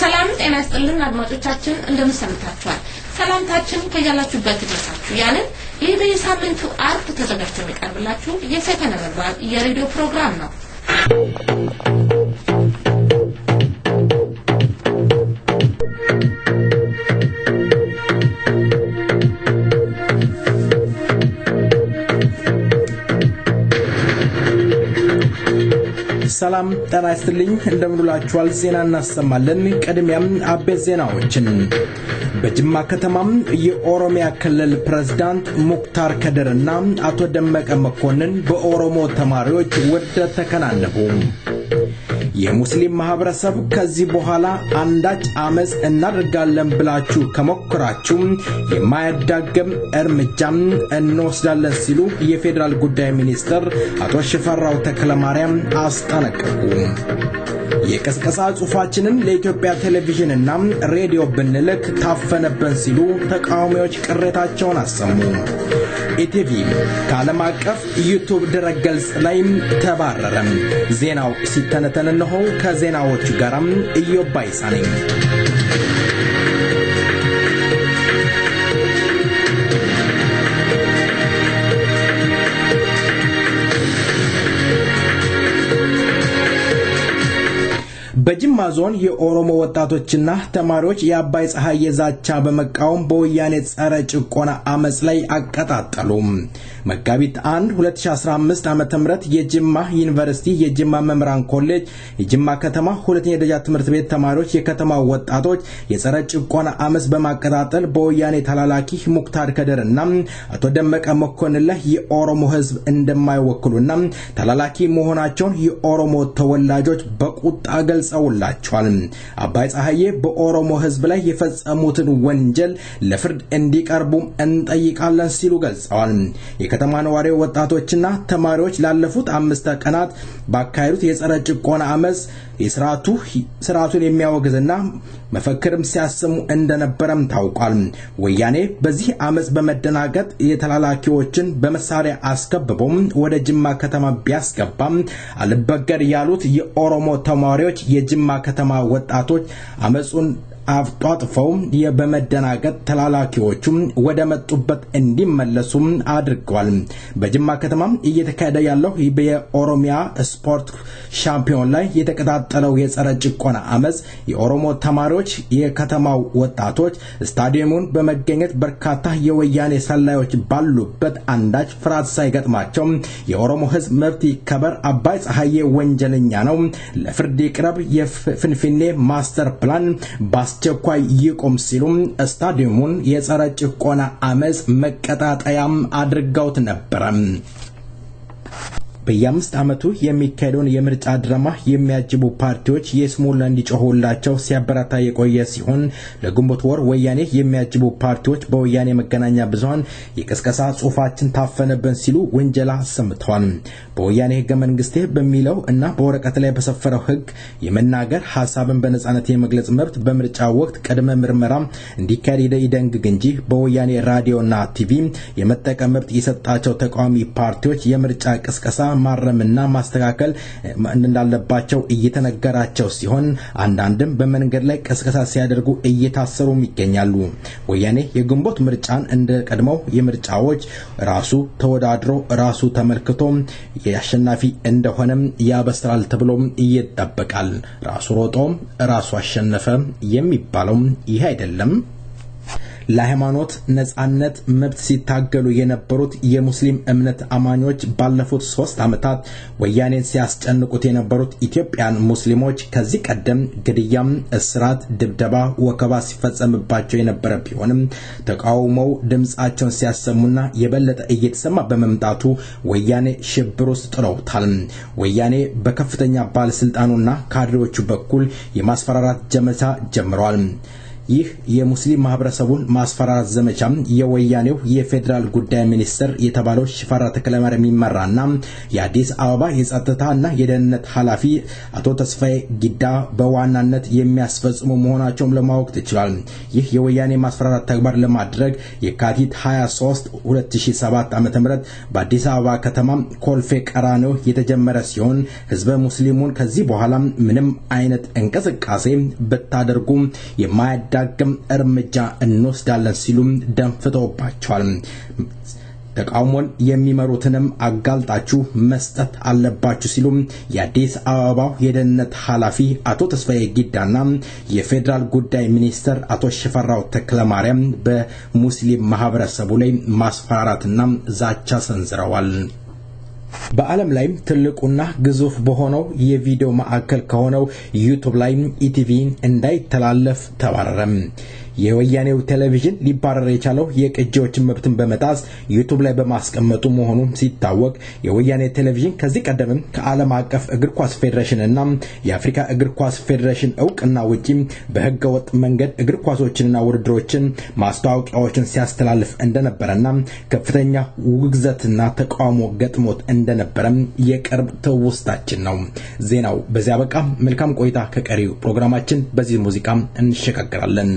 ሰላም ጤና ይስጥልን አድማጮቻችን እንደምሰምታችኋል ሰላምታችን ከያላችሁበት ድረሳችሁ ያለን ይህ በየሳምንቱ አርብ ተዘጋጅቶ የሚቀርብላችሁ የሰከነ መግባር የሬዲዮ ፕሮግራም ነው ሰላም ጤና ይስጥልኝ እንደምንላችኋል ዜና እናሰማለን ቀድሚያም አበይት ዜናዎችን በጅማ ከተማም የኦሮሚያ ክልል ፕሬዝዳንት ሙክታር ከድርና አቶ ደመቀ መኮንን በኦሮሞ ተማሪዎች ወደ ተከናነቡ የሙስሊም ማህበረሰብ ከዚህ በኋላ አንዳች አመጽ እናደርጋለን ብላችሁ ከመከራችሁ የማያዳግም እርምጃም እንወስዳለን ሲሉ የፌደራል ጉዳይ ሚኒስትር አቶ ሽፈራው ተክለማርያም አስጠነቀቁ የቀስቀሳ ጽሁፋችንን ለኢትዮጵያ ቴሌቪዥንና ሬዲዮ ብንልክ ታፈነብን ሲሉ ተቃዋሚዎች ቅሬታቸውን አሰሙ ኢቲቪ ከዓለም አቀፍ ዩቲዩብ ድረገጽ ላይ ተባረረ ዜናው ሲተነተን ነው ከዜናዎቹ ጋርም ኢዮባይሳ ነኝ በጅማ ዞን የኦሮሞ ወጣቶችና ተማሪዎች የአባይ ፀሐይ የዛቻ በመቃወም በወያኔ ጸረ ጭቆና አመጽ ላይ አቀጣጠሉ መጋቢት 1 2015 ዓመተ ምህረት የጅማ ዩኒቨርሲቲ የጅማ መምህራን ኮሌጅ የጅማ ከተማ ሁለተኛ ደረጃ ትምህርት ቤት ተማሪዎች የከተማው ወጣቶች የጸረ ጭቆና አመጽ በማቀጣጠል በወያኔ ተላላኪ ሙክታር ከድርና አቶ ደመቀ መኮንን ላይ የኦሮሞ ህዝብ እንደማይወክሉና ተላላኪ መሆናቸውን የኦሮሞ ተወላጆች በቁጣ ገልጸውላቸዋል አባይ ፀሐዬ በኦሮሞ ህዝብ ላይ የፈጸሙትን ወንጀል ለፍርድ እንዲቀርቡ እንጠይቃለን ሲሉ ገልጸዋል የከተማ ነዋሪ ወጣቶችና ተማሪዎች ላለፉት 5 ቀናት ባካሄዱት የጸረ ጭቆና አመጽ ስርዓቱን የሚያወግዝና መፈክርም ሲያሰሙ እንደነበረም ታውቋል ወያኔ በዚህ አመጽ በመደናገጥ የተላላኪዎችን በመሳሪያ አስከብቦም ወደ ጅማ ከተማ ቢያስገባም አልበገር ያሉት የኦሮሞ ተማሪዎች የጅማ ከተማ ወጣቶች አመጹን አፍጧጥፈው የበመደናገጥ ተላላኪዎቹም ወደ መጡበት እንዲመለሱ አድርገዋል በጅማ ከተማ እየተካሄደ ያለው በኦሮሚያ ስፖርት ሻምፒዮን ላይ የተቀጣጠለው የጸረ ጭቆና አመጽ የኦሮሞ ተማሪዎች የከተማው ወጣቶች ስታዲየሙን በመገኘት በርካታ የወያኔ ሰላዮች ባሉበት አንዳች ፍርሃት ሳይገጥማቸው የኦሮሞ ህዝብ መብት ይከበር አባይ ፀሐዬ ወንጀለኛ ነው ለፍርድ ይቅረብ የፍንፍኔ ማስተር ፕላን አስቸኳይ ይቆም ሲሉ ስታዲየሙን የጸረ ጭቆና አመጽ መቀጣጣያም አድርገውት ነበር በየአምስት አመቱ የሚካሄደውን የምርጫ ድራማ የሚያጅቡ ፓርቲዎች የስሙላ እንዲጮሁላቸው ሲያበረታ የቆየ ሲሆን ለግንቦት ወር ወያኔ የሚያጅቡ ፓርቲዎች በወያኔ መገናኛ ብዙሃን የቀስቀሳ ጽሁፋችን ታፈነብን ሲሉ ወንጀላ ሰምተዋል በወያኔ ህገ መንግስት በሚለው እና በወረቀት ላይ በሰፈረው ህግ የመናገር ሐሳብን በነጻነት የመግለጽ መብት በምርጫ ወቅት ቀድመ ምርመራ እንዲካሄድ ይደንግግ እንጂ በወያኔ ራዲዮና ቲቪ የመጠቀም መብት የሰጣቸው ተቃዋሚ ፓርቲዎች የምርጫ ቀስቀሳ ማረምና ማስተካከል እንዳለባቸው እየተነገራቸው ሲሆን አንዳንድም በመንገድ ላይ ቀስቀሳ ሲያደርጉ እየታሰሩ ይገኛሉ ወያኔ የግንቦት ምርጫን እንደቀድመው የምርጫዎች ራሱ ተወዳድሮ ራሱ ተመልክቶ ያሸናፊ እንደሆነም ያበስራል ተብሎ ይጠበቃል ራሱ ሮጦ ራሱ አሸነፈ የሚባለው ይሄ አይደለም ለሃይማኖት ነጻነት መብት ሲታገሉ የነበሩት የሙስሊም እምነት አማኞች ባለፉት 3 አመታት ወያኔን ሲያስጨንቁት የነበሩት ኢትዮጵያን ሙስሊሞች ከዚህ ቀደም ግድያም እስራት ድብደባ ወከባ ሲፈጸምባቸው የነበረ ቢሆንም ተቃውሞው ድምጻቸውን ሲያሰሙና የበለጠ እየተሰማ በመምጣቱ ወያኔ ሽብር ውስጥ ጥለውታል ወያኔ በከፍተኛ ባለስልጣኑና ካድሬዎቹ በኩል የማስፈራራት ዘመቻ ጀምሯል ይህ የሙስሊም ማህበረሰቡን ማስፈራራት ዘመቻ የወያኔው የፌደራል ጉዳይ ሚኒስትር የተባለው ሽፈራው ተክለማርያም የሚመራና የአዲስ አበባ የጸጥታና የደህንነት ኃላፊ አቶ ተስፋዬ ጊዳ በዋናነት የሚያስፈጽሙ መሆናቸውም ለማወቅ ተችሏል። ይህ የወያኔ ማስፈራራት ተግባር ለማድረግ የካቲት 23 2007 ዓ.ም በአዲስ አበባ ከተማ ኮልፌ ቀራኒዮ የተጀመረ ሲሆን ህዝበ ሙስሊሙን ከዚህ በኋላ ምንም አይነት እንቅስቃሴ በታደርጉ የማያዳግም እርምጃ እንወስዳለን ሲሉ ደንፍተውባቸዋል። ተቃውሞን የሚመሩትንም አጋልጣችሁ መስጠት አለባችሁ ሲሉ የአዲስ አበባው የደህንነት ኃላፊ አቶ ተስፋዬ ጊዳና የፌደራል ጉዳይ ሚኒስትር አቶ ሽፈራው ተክለማርያም በሙስሊም ማህበረሰቡ ላይ ማስፈራራትና ዛቻ ሰንዝረዋል። በዓለም ላይ ትልቁና ግዙፍ በሆነው የቪዲዮ ማዕከል ከሆነው ዩቲዩብ ላይ ኢቲቪ እንዳይተላለፍ ተባረረ። የወያኔው ቴሌቪዥን ሊባረር የቻለው የቅጂዎችን መብትን በመጣስ ዩቲዩብ ላይ በማስቀመጡ መሆኑ ሲታወቅ የወያኔ ቴሌቪዥን ከዚህ ቀደም ከዓለም አቀፍ እግር ኳስ ፌደሬሽንና የአፍሪካ እግር ኳስ ፌደሬሽን እውቅና ውጪ በህገወጥ መንገድ እግር ኳሶችንና ውድድሮችን ማስተዋወቂያዎችን ሲያስተላልፍ እንደነበረና ከፍተኛ ውግዘትና ተቃውሞ ገጥሞት እንደነበረ የቅርብ ትውስታችን ነው። ዜናው በዚያ በቃ። መልካም ቆይታ ከቀሪው ፕሮግራማችን። በዚህ ሙዚቃ እንሸጋግራለን።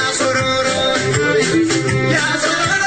Sororo, ya sororo,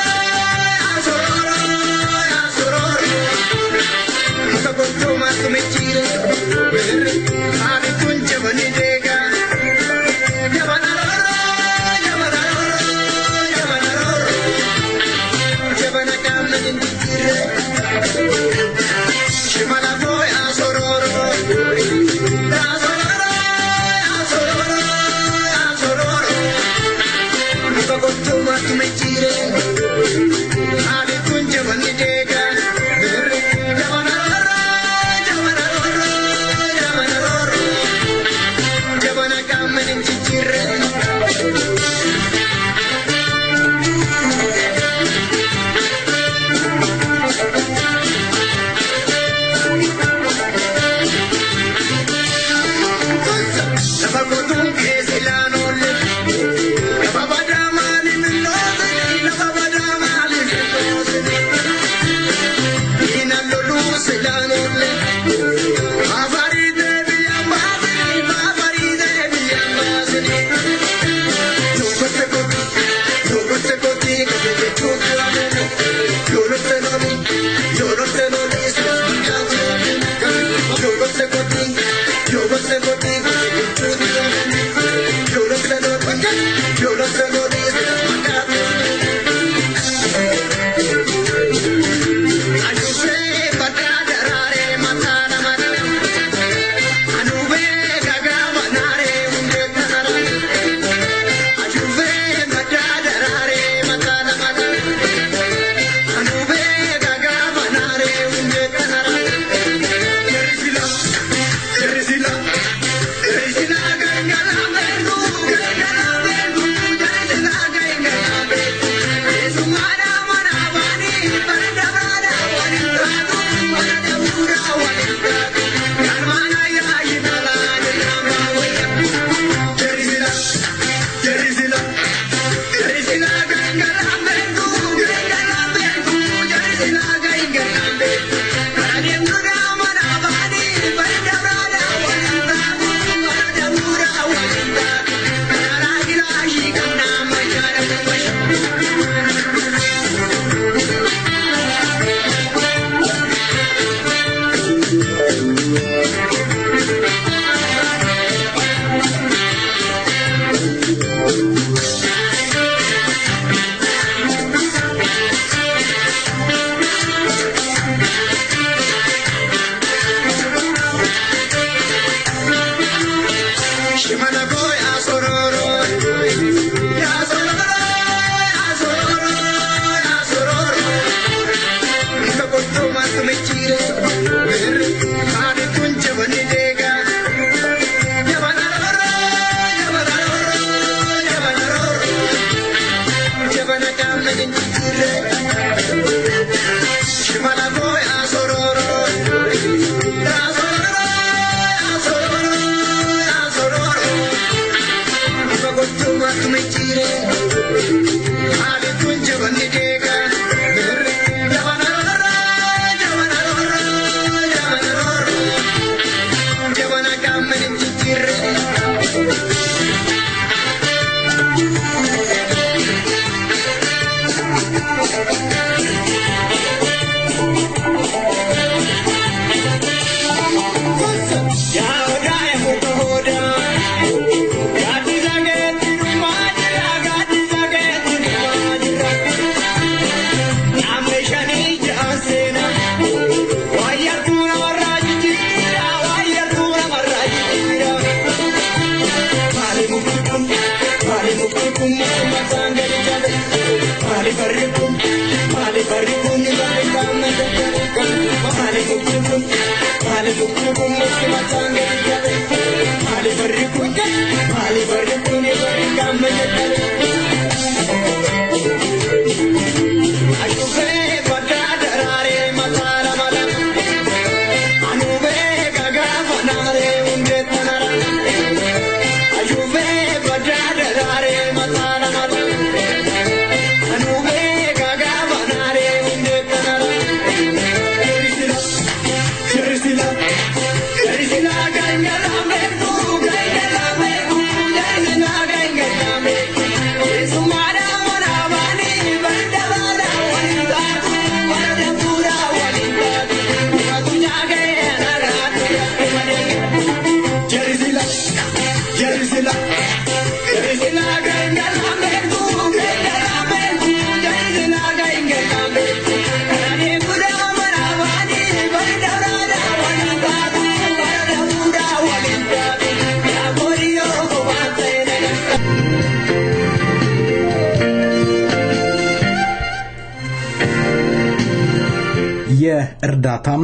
የእርዳታም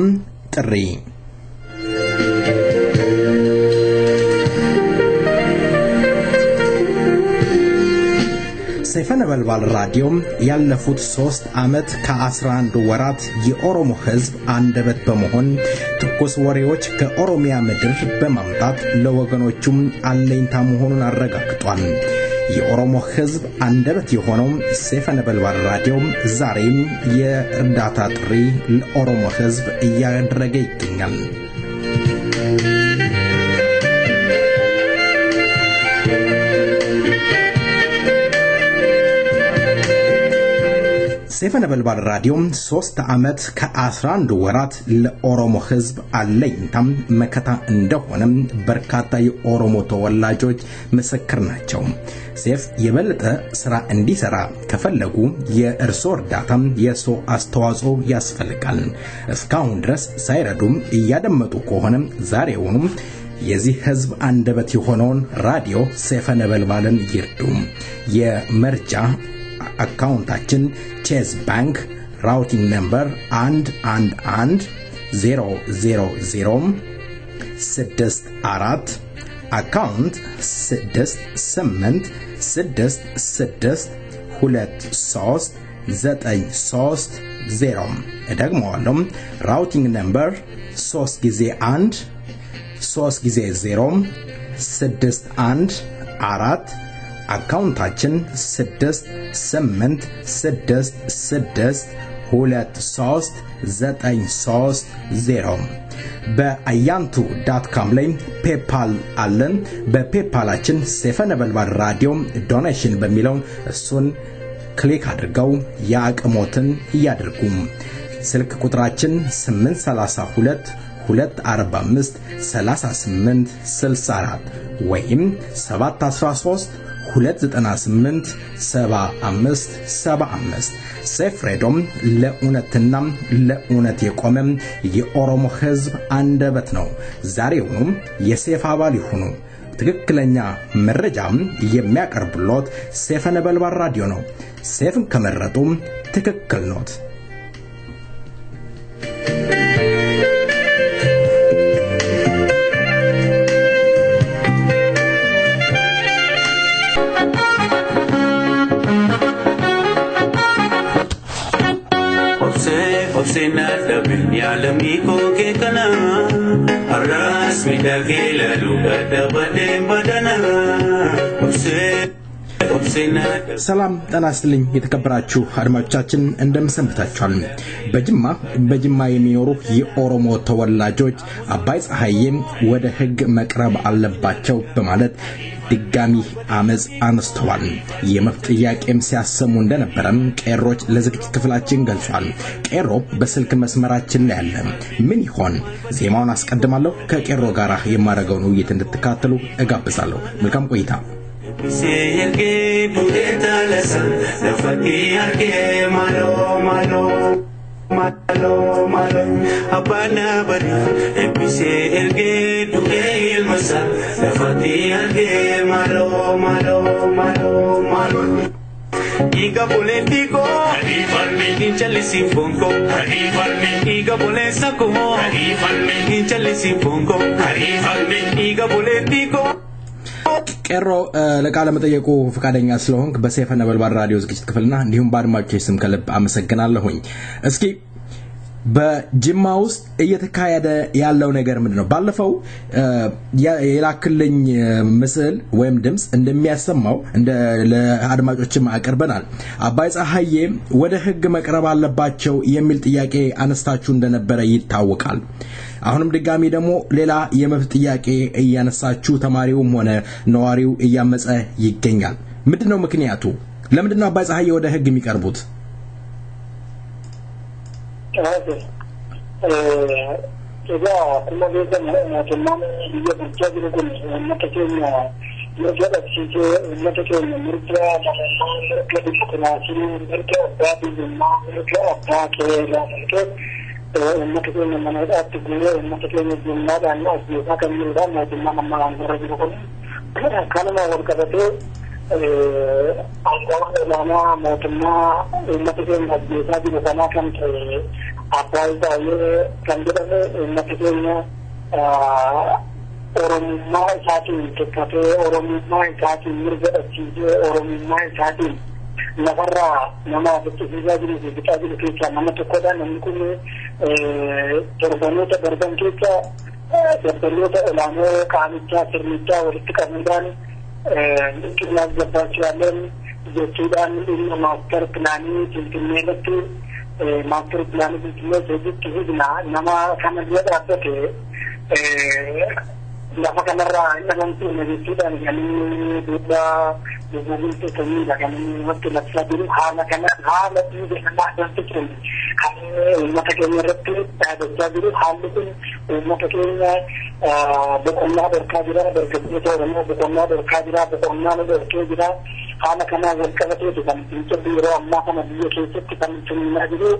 ጥሪ ሰይፈ ነበልባል ራዲዮ ያለፉት 3 ዓመት ከ11 ወራት የኦሮሞ ሕዝብ አንደበት በመሆን ትኩስ ወሬዎች ከኦሮሚያ ምድር በማምጣት ለወገኖቹም አለኝታ መሆኑን አረጋግጧል። የኦሮሞ ሕዝብ አንደበት የሆነው ሰይፈ ነበልባል ራዲዮ ዛሬም የእርዳታ ጥሪ ለኦሮሞ ሕዝብ እያደረገ ይገኛል። ሰይፈ ነበልባል ራዲዮ 3 ዓመት ከ11 ወራት ለኦሮሞ ሕዝብ አለኝታም መከታ እንደሆነ በርካታ የኦሮሞ ተወላጆች ምስክር ናቸው። ሰይፍ የበለጠ ስራ እንዲሰራ ከፈለጉ የእርሶ እርዳታም የሶ አስተዋጽኦ ያስፈልጋል። እስካሁን ድረስ ሳይረዱም እያደመጡ ከሆነ ዛሬውኑ የዚህ ሕዝብ አንደበት የሆነውን ራዲዮ ሰይፈ ነበልባልን ይርዱ። የመርጃ አካውንታችን ቼዝ ባንክ ራውቲንግ ነምበር 11100064 አካውንት 6866239330 እደግመዋለሁ። ራውቲንግ ነምበር 3 ጊዜ 1 3 ጊዜ 0 614 አካውንታችን 6866239330 በአያንቱ.com ላይ ፔፓል አለን። በፔፓላችን ሰይፈ ነበልባል ራዲዮ ዶኔሽን በሚለው እሱን ክሊክ አድርገው ያቅሞትን ያድርጉ። ስልክ ቁጥራችን 832 245 3864 ወይም 713 298 7575 ሰይፍ ሬዶም ለኡነትና ለኡነት የቆመ የኦሮሞ ሕዝብ አንደበት ነው። ዛሬውኑ የሰይፍ አባል ይሁኑ። ትክክለኛ መረጃም የሚያቀርብሎት ሰይፈ ነበልባል ራዲዮ ነው። ሰይፍን ከመረጡም ትክክል ኖት። Obsenada yalamiko ke kana arras midagila lugada badem badana ሰላም ጤና ይስጥልኝ የተከበራችሁ አድማጮቻችን እንደምሰንብታችኋል። በጅማ የሚኖሩ የኦሮሞ ተወላጆች አባይ ፀሐዬም ወደ ህግ መቅረብ አለባቸው በማለት ድጋሚ አመጽ አነስተዋል። የመብት ጥያቄም ሲያሰሙ እንደነበረም ቄሮች ለዝግጅት ክፍላችን ገልጿል። ቄሮ በስልክ መስመራችን ላይ ያለ ምን ይሆን? ዜማውን አስቀድማለሁ። ከቄሮ ጋር የማረጋውን ውይይት እንድትካተሉ እጋብዛለሁ። መልካም ቆይታ። Seyerge budeta lesan nafati arge malo malo malo malo abana bari seyerge duel masa nafati arge malo malo malo malo Iga politico Adi farmi Inchali simpongo Adi farmi Iga bolesako Adi farmi Inchali simpongo Adi farmi Iga politico ቄሮ ለቃለ መጠየቁ ፈቃደኛ ስለሆንክ በሰይፈ ነበልባል ራዲዮ ዝግጅት ክፍልና እንዲሁም ባድማጮች ስም ከልብ አመሰግናለሁኝ። እስኪ በጅማ ውስጥ እየተካሄደ ያለው ነገር ምንድነው? ባለፈው የላክልኝ ምስል ወይም ድምጽ እንደሚያሰማው እንደ ለአድማጮችም አቀርበናል። አባይ ፀሐዬ ወደ ህግ መቅረብ አለባቸው የሚል ጥያቄ አነስታችሁ እንደነበረ ይታወቃል። አሁንም ድጋሚ ደግሞ ሌላ የመብት ጥያቄ እያነሳችሁ ተማሪውም ሆነ ነዋሪው እያመጸ ይገኛል። ምንድነው ምክንያቱ? ለምንድነው አባይ ፀሐዬ ወደ ህግ የሚቀርቡት? إذا كنا بيجا تمام يبغى يقول متكلم يرجع شيء متكلم مرجع مرجع بكراسي مرجع أبدا بما مرجع أبدا كذا متكلم من هذا تقول متكلم بما ده الناس يفهم كمية ده ما تمام ما عندنا يقول كلام ما هو كذا أنقذ لنا موتنا متكلم هذا بيجا كم Abai saya kandidatnya maksudnya orang Mumbai satu, tetapi orang Mumbai satu mereka asyik orang Mumbai satu. Negara nama betul juga jadi kita jadi kita nama tu koda nama kuni terbang kita ulama kanita cerita orang kemudian kita dapat jalan jadi ini master planning jadi itu master planning itu jadi kita nama kamera apa ke nama kamera nama tu jadi dan kami juga itu kami kami waktu laksa dulu hal itu nama dan fikir kami mata kamera itu ada dulu hal itu mata kamera bukannya berkabira orang bukannya berkabira anak kami berkata itu kan itu biro amma kami dia kisah kita mencuri dulu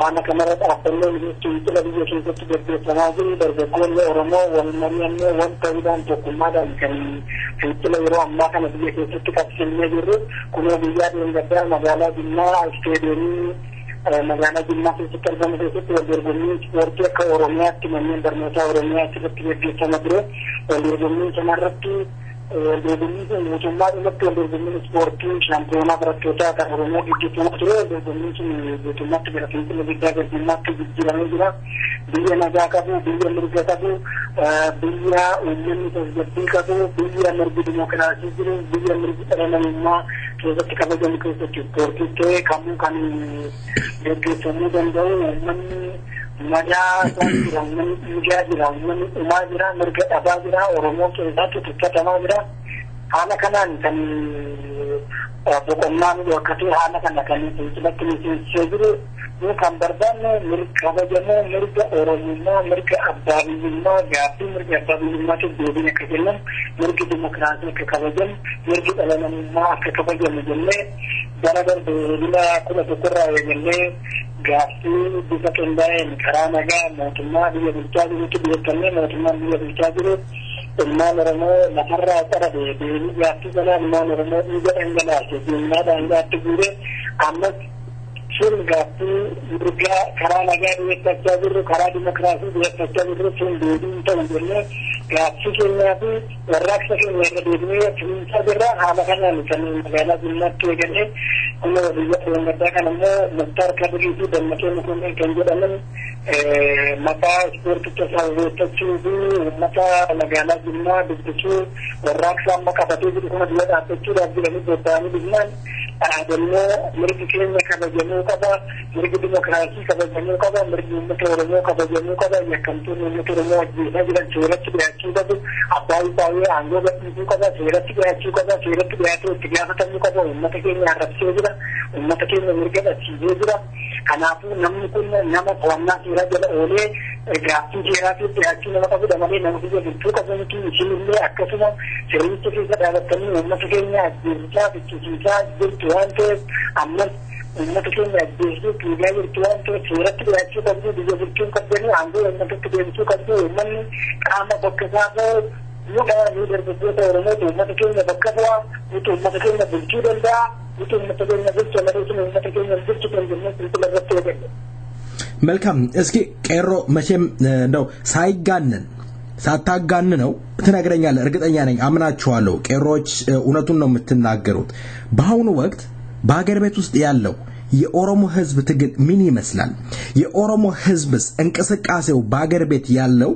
anak kami apa itu lagi kisah itu berbicara bergabung orang orang terlibat dokumen kan itu biro amma kami dia kisah kita mencuri dulu kemudian yang kedua masalah Jumlah stadium magana Jumlah itu terjadi itu bergabung seperti ke orangnya temannya bermata orangnya seperti biasa madro bergabung sama ratu bergabung cuma itu bergabung seperti championa berkota karena itu bergabung cuma itu lebih dari Jumlah itu jalan dia naga kabu dia mereka kabu dia umum itu jadi kabu dia mereka demokrasi dia mereka nama kita kita jadi seperti kamu kan jadi semua dan umum Maja orang men umajira mereka abajira orang mungkin satu kita tamajira anak-anak kan bukan nama dua kali anak-anak kan itu kini sejuru ini kambardan mereka abajana mereka orang lima mereka abajina gapi mereka abajina itu dua kejelan mereka demokrasi kekabajan mereka dalam lima kekabajan menjadi berabar bila kuna tukura menjadi gapi bisa kendai karena naga mau dia bercakap itu dia kami mau dia bercakap ilmaan oromoo lafarraa qara deebii gaaffii kanaa ilmaan oromoo dhiiga dhangalaase diinaa daangaatti guuree ammas sun gaaffii mirgaa karaa nagaa dhiyeeffachaa jirru karaa dimokiraasii dhiyeeffachaa jirru sun deebii ta'u jennee gaaffii keenyaa fi warraaqsa keenya irra deebinee fiinsaa jirra haala kanaan kan magaalaa Jimmaatti eegalee kuma biyya Oromoo kan ammoo Muktaar Kadirii fi Dammaqee Mokonnin kan jedhaman maqaa ispoorticha saawwachuu fi uummata magaalaa Jimmaa dubbisuu warraaqsa amma qabatee jiru kana biyya dhaabbachuudhaaf jedhanii bobba'anii dhufnaan dhaadannoo mirgi keenya kabajamuu qaba mirgi dimokiraasii kabajamuu qaba mirgi uummata Oromoo kabajamuu qaba yakkamtuun uummata Oromoo ajjeesaa jiran seeratti dhiyaachuu qabu abbaa baay'ee aangoo gadhiisuu qaba seeratti dhiyaachuu qaba seeratti dhiyaatee itti gaafatamuu qaba uummata keenya arrabsee jira uummata keenya mirga dhabsiisee jira kanaafuu namni kun nama to'annaa seeraa jala oolee gaaffii seeraatiif dhiyaachuu nama qabudha malee nama biyya bulchuu qabu miti isinillee akkasuma sirriicha keessa dhaabattanii uummata keenya ajjeesisaa fichisiisaa jirtu waan ta'eef ammas uummata keenya ajjeesuu fiigaa jirtu waan ta'eef seeratti dhiyaachuu qabdu biyya bulchuun qabdanii aangoo uummatatti deebisuu qabdu uummanni qaama bakka isaa ta'u mudhaa ni dargaggoota Oromoo uummata keenya bakka bu'aa nuti uummata keenya bulchuu danda'a nuti uummata keenya bulchu malee isin uummata keenya bulchu kan jennee silsila irratti eegalle. መልካም እስኪ ቄሮ መቼም እንደው ሳታጋንነው ትነግረኛለህ እርግጠኛ ነኝ አምናችኋለሁ ቄሮች እውነቱን ነው የምትናገሩት በአሁኑ ወቅት በአገር ቤት ውስጥ ያለው የኦሮሞ ህዝብ ትግል ምን ይመስላል የኦሮሞ ህዝብስ እንቅስቃሴው በአገር ቤት ያለው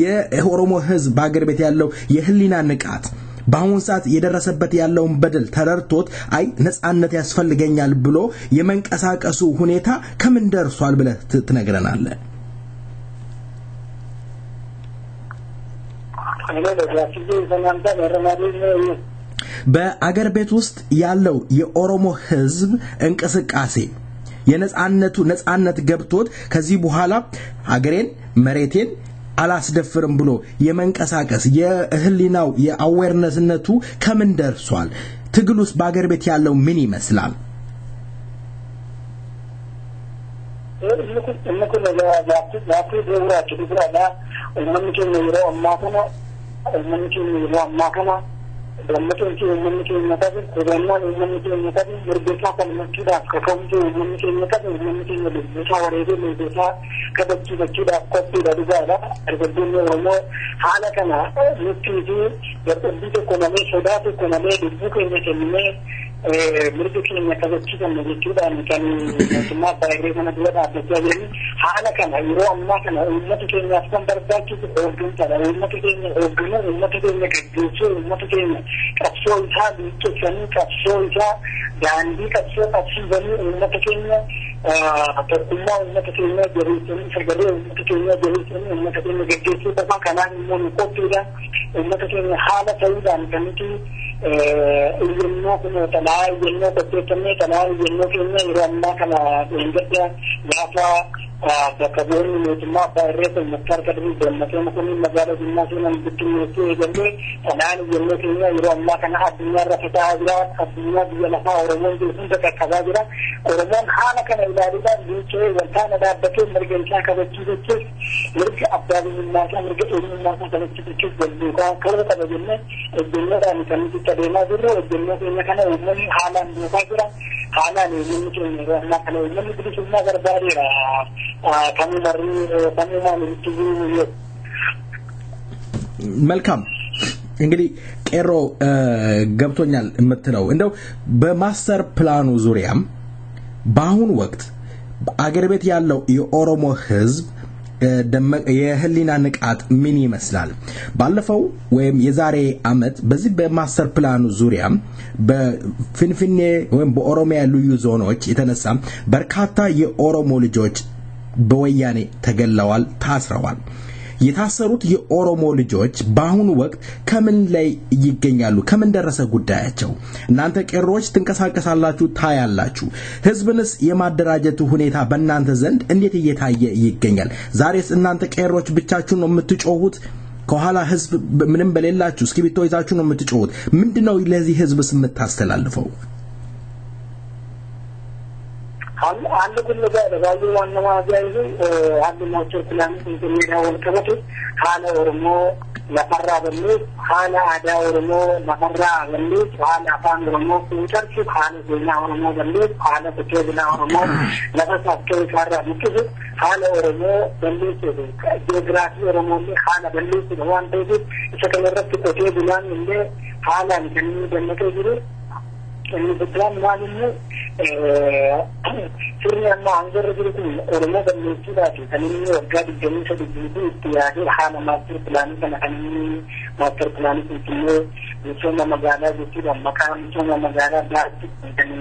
የኦሮሞ ህዝብ በአገር ቤት ያለው የህሊና ንቃት በአሁን ሰዓት የደረሰበት ያለውን በደል ተረድቶት አይ ነጻነት ያስፈልገኛል ብሎ የመንቀሳቀሱ ሁኔታ ከምን ደርሷል ብለህ ትነግረናለህ በአገር ቤት ውስጥ ያለው የኦሮሞ ህዝብ እንቅስቃሴ የነጻነት ገብቶት ከዚህ በኋላ ሀገሬን መሬቴን አላስደፍርም ብሎ የመንቀሳቀስ የህሊናው የአዌርነስነቱ ከምን ደርሷል ትግሉስ በአገር ቤት ያለው ምን ይመስላል Dammaqee uummanni mataatu qodannaan uummanni mataatu mirga falmachuudhaaf kaka'umsa uummanni mataatu uummanni keenya lubbuusaa wareegee lubbuusaa kabachiifachuudhaaf qophiidha dhugaadha dargaggoonni Oromoo haala kana nutti fi dadhabbii tokko malee sodaa tokko malee lubbuu keenya kennee mirga keenya kabachiifanna jechuudhaan kan mootummaa baay'ee kana dura dhaabbachaa jiran haala kana yeroo ammaa kana uummata keenyaaf kan barbaachisu hooggansaadha uummata keenya hoogganuu uummata keenya gaggeessuu uummata keenya qabsoo isaa biiccessanii qabsoo isaa daandii qabsoo qabsiisanii uummata keenya tokkummaa uummata keenya jabeessanii sagalee uummata keenya jabeessanii uummata keenya gaggeessuu qofa kanaan immoo nu qophiidha uummata keenya haala ta'uudhaan kan nuti iyyannoo kun talaa iyyannoo qopheeffannee talaa iyyannoo keenya yeroo ammaa kana eeggadda gaafa bakka bu'oonni mootummaa baay'ee kan Muktaar Kadirii Dammaqee Mokonnin magaalaa Jimmaa seenan bittinneessuu eegalle talaan iyyannoo keenya yeroo ammaa kana addunyaa irra faca'aa jira addunyaa biyya lafaa Oromoon jiru hunda qaqqabaa jira Oromoon haala kana ilaaluudhaan biichee waltaana dhaabbatee mirga isaa kabachiifachuuf mirga abbaa biyyummaa isaa mirga eenyummaa isaa kabachiifachuuf walduukaa ka'uu qaba jennee ejjennoodhaan kan nuti adeemaa jirru ejjennoo keenya kana uummanni haalaan duukaa jira haalaan uummanni keenya yeroo ammaa kana uummanni bilisummaa barbaadeera መልካም እንግዲህ ቄሮ ገብቶኛል የምትለው እንደው በማስተር ፕላኑ ዙሪያም በአሁን ወቅት አገር ቤት ያለው የኦሮሞ ህዝብ የህሊና ንቃት ምን ይመስላል ባለፈው ወይም የዛሬ አመት በዚህ በማስተር ፕላኑ ዙሪያ በፊንፊኔ ወይም በኦሮሚያ ልዩ ዞኖች የተነሳ በርካታ የኦሮሞ ልጆች በወያኔ ተገለዋል ታስረዋል የታሰሩት የኦሮሞ ልጆች በአሁኑ ወቅት ከምን ላይ ይገኛሉ ከምን ደረሰ ጉዳያቸው እናንተ ቄሮች ትንቀሳቀሳላችሁ ታያላችሁ ህዝብንስ የማደራጀቱ ሁኔታ በእናንተ ዘንድ እንዴት እየታየ ይገኛል ዛሬስ እናንተ ቄሮች ብቻችሁን ነው የምትጮሁት ከኋላ ህዝብ ምንም በሌላችሁ እስኪቢቶ ይዛችሁ ነው የምትጮሁት ምንድነው ለዚህ ህዝብስ የምታስተላልፈው عند كل ذلك قالوا أن ما جايزوا عند الموتور كلام يمكن والكبتة حال ورمو نفرع بالليل حال أداء ورمو نفرع بالليل حال أفان ورمو كوتر حال زينا ورمو بالليل حال بكيبنا ورمو نفس أفكار كارا بكذب حال ورمو بالليل جغرافي ورمو اللي حال بالليل دوان بيجي شكل الرب كتيبنا اللي حال نكمل بالنكيجري اللي بدلان مالنا سرنا ما عنده رجلكم ورمو بالنسبة كانوا وقاد الجميع بالجديد استيادي حال ماستر بلاني كان ماستر بلاني كنتيو نسونا مجانا بسيطة مكان نسونا مجانا بلاسي كان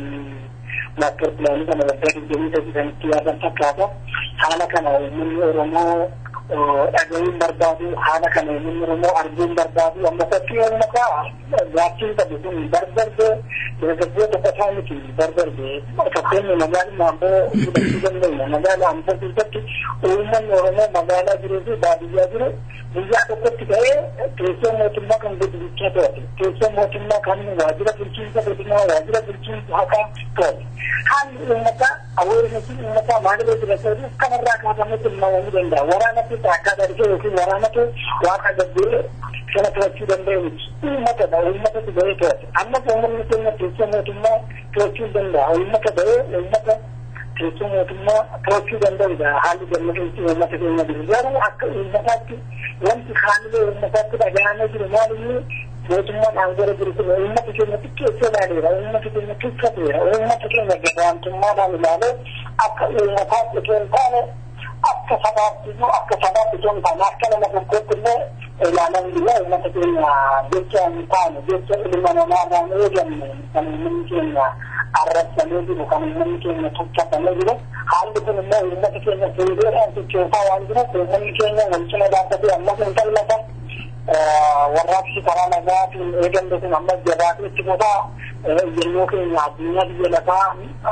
ماستر بلاني كان وقاد الجميع كان استيادا تكادا حال كان من ورمو أجمل بردادي حالا كان من رمو أرجون بردادي أما تكيه المكا لكن تبدون بردرد بردرد تفهمي كي بردرد تكين مجال مامبو بسيطن لنا مجال أمسا تلتك ومن رمو مجال جريزي بادية جري بيجا تكت كيه كيسو موتما كان بدلكة توتي كيسو موتما كان واجرة بالكين تبدنا واجرة بالكين حقا توتي حال المكا أول نسي المكا مادرة رسولي كمرا كاتمت الموامد عند ورانا تاكا درجه وفي ورانك واقع دبير كانت توجي دندوي متى ده متى تبيت اما فمن مثل تسموتما توجي دندا متى ده متى تسموتما توجي دندوي ده حال دمجي متى كنا بيجارو اك متى وانت خالد متى بجانا جرمالي وتما نانجر بريكو متى كنا تكيسه مالي متى كنا تكيسه متى كنا جبان ثم مالي اك متى كنا أكثر بجون بناء كلام الكل كله إلى أن الله مثلاً بيتنا مثال بيتنا إلى ما نرجع من ممكن عرب سنوي وكان ممكن نتوقع سنوي حال بكون الله مثلاً سيدنا أنت تشوفه عندنا ممكن نمشي بعد كده مثلاً كلمة ورّاكي كلام ذات إيجن بس نمط جبات تبغى يلوك الدنيا دي لك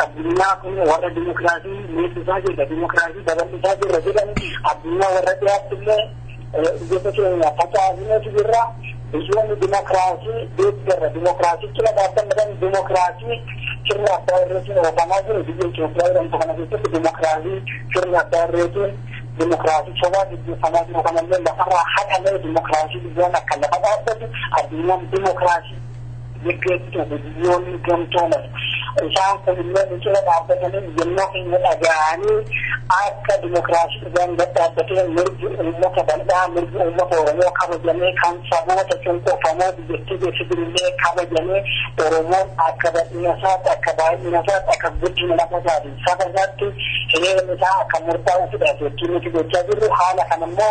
الدنيا كل ورّا ديمقراطي ميت بساجي ديمقراطي بدل بساجي رجلا الدنيا ورّا تيابله جيسے کہ پچاس دنوں کی گرا بجوان ديمقراطي بيتر ديمقراطي كلا بعدين مثلا ديمقراطي كنا دايرتين وطنازل بيجي كبير أنت كنا بيجي ديمقراطي كنا دايرتين ديمقراطي شباب بيجي سماج وكنا من بحرة حتى لا ديمقراطي بيجونا كلا بعدين الدنيا ديمقراطي يكتب بيجون كمتونا إنسان كلنا نجلا بعدين ينوخي الأجاني أكثر ديمقراطي بيجون بعدين مرجو الموت بلدا مرجو الموت ورمو كابجاني كان سبوة تكنتو فما بيجتي بسبيلة كابجاني ورمو أكبر إنسان أكبر جينا مجادي سبزاتي هي مثلا كمرتا وفداتي كيمتي بجابر حالة كنمو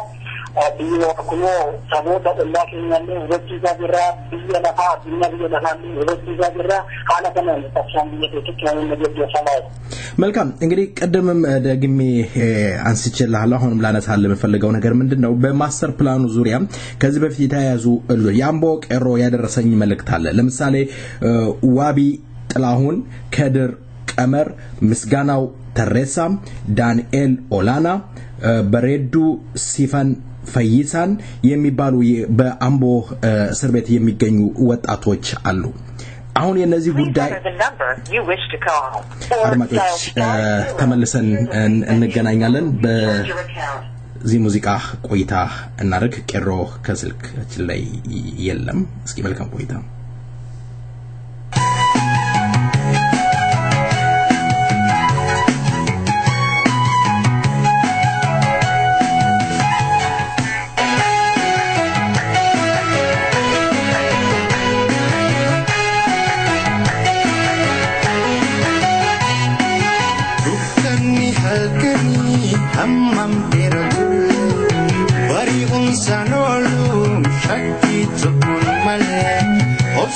بيو كنو سبوة الله كنياني ورجي جابرا بيو نفا بيو نفا ورجي جابرا حالة كنمو تفشان بيو تكياني مجدو سلاي መልካም እንግዲህ ቀደምም ደግሜ አንስቼልሃለሁ አሁንም ላነሳለ በፈልገው ነገር ምንድነው በማስተር ፕላኑ ዙሪያ ከዚህ በፊት የተያዙ ያምቦ ቀሮ ያደረሰኝ መልእክት አለ ለምሳሌ ዋቢ ጥላሁን ከድር ቀመር ምስጋናው ተሬሳ ዳንኤል ኦላና በሬዱ ሲፈን ፈይሳን የሚባሉ በአምቦ እስር ቤት የሚገኙ ወጣቶች አሉ አሁን የነዚህ ጉዳይ አድማጮች ተመልሰን እንገናኛለን በዚህ ሙዚቃ ቆይታ እናደርግ ቄሮ ከስልካችን ላይ የለም እስኪ መልካም ቆይታ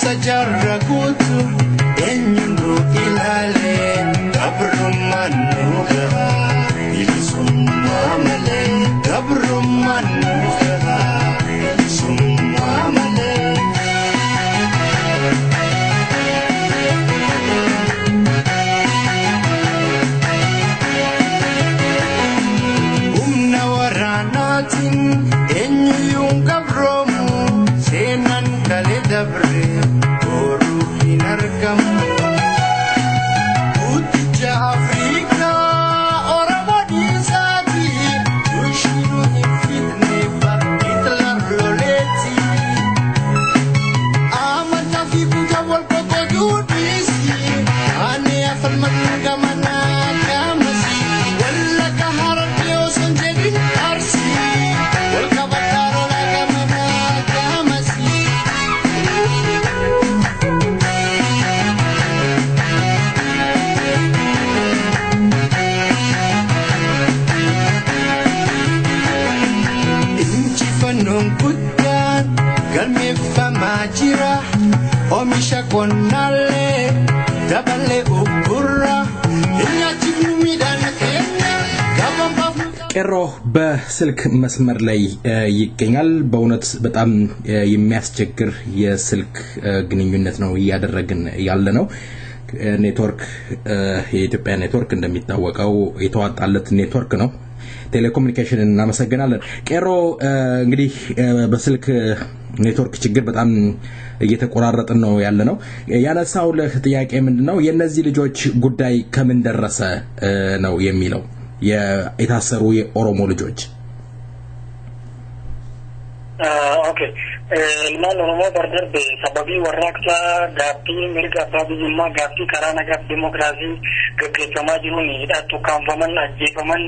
Sajarra kutu enyundu ilale dabrumanuga ilisumamale dabrumanuga ilisumamale umnawaranatin enyung kabromu senan kale dabre Come Omisha konale dabale ukura inyachimidan kenya ቄሮ በስልክ መስመር ላይ ይገኛል በእውነት በጣም የሚያስቸግር የስልክ ግንኙነት ነው ያደረግን ያለ ነው ኔትወርክ የኢትዮጵያ ኔትወርክ እንደሚታወቀው የተዋጣለት ኔትወርክ ነው ቴሌኮሙኒኬሽን እናመሰግናለን ቄሮ እንግዲህ በስልክ ኔትወርክ ችግር በጣም እየተቆራረጠን ነው ያለነው ያነሳው ለጥያቄ ምንድነው የነዚህ ልጆች ጉዳይ ከምን ደረሰ ነው የሚለው የታሰሩ የኦሮሞ ልጆች ኦኬ ilmaan oromoo darbe sababii warraaqsa gaaffii mirga abbaa biyyummaa gaaffii karaa nagaa demokraasii gaggeeffamaa jiruun hidhaatti ukkaanfaman ajjeefaman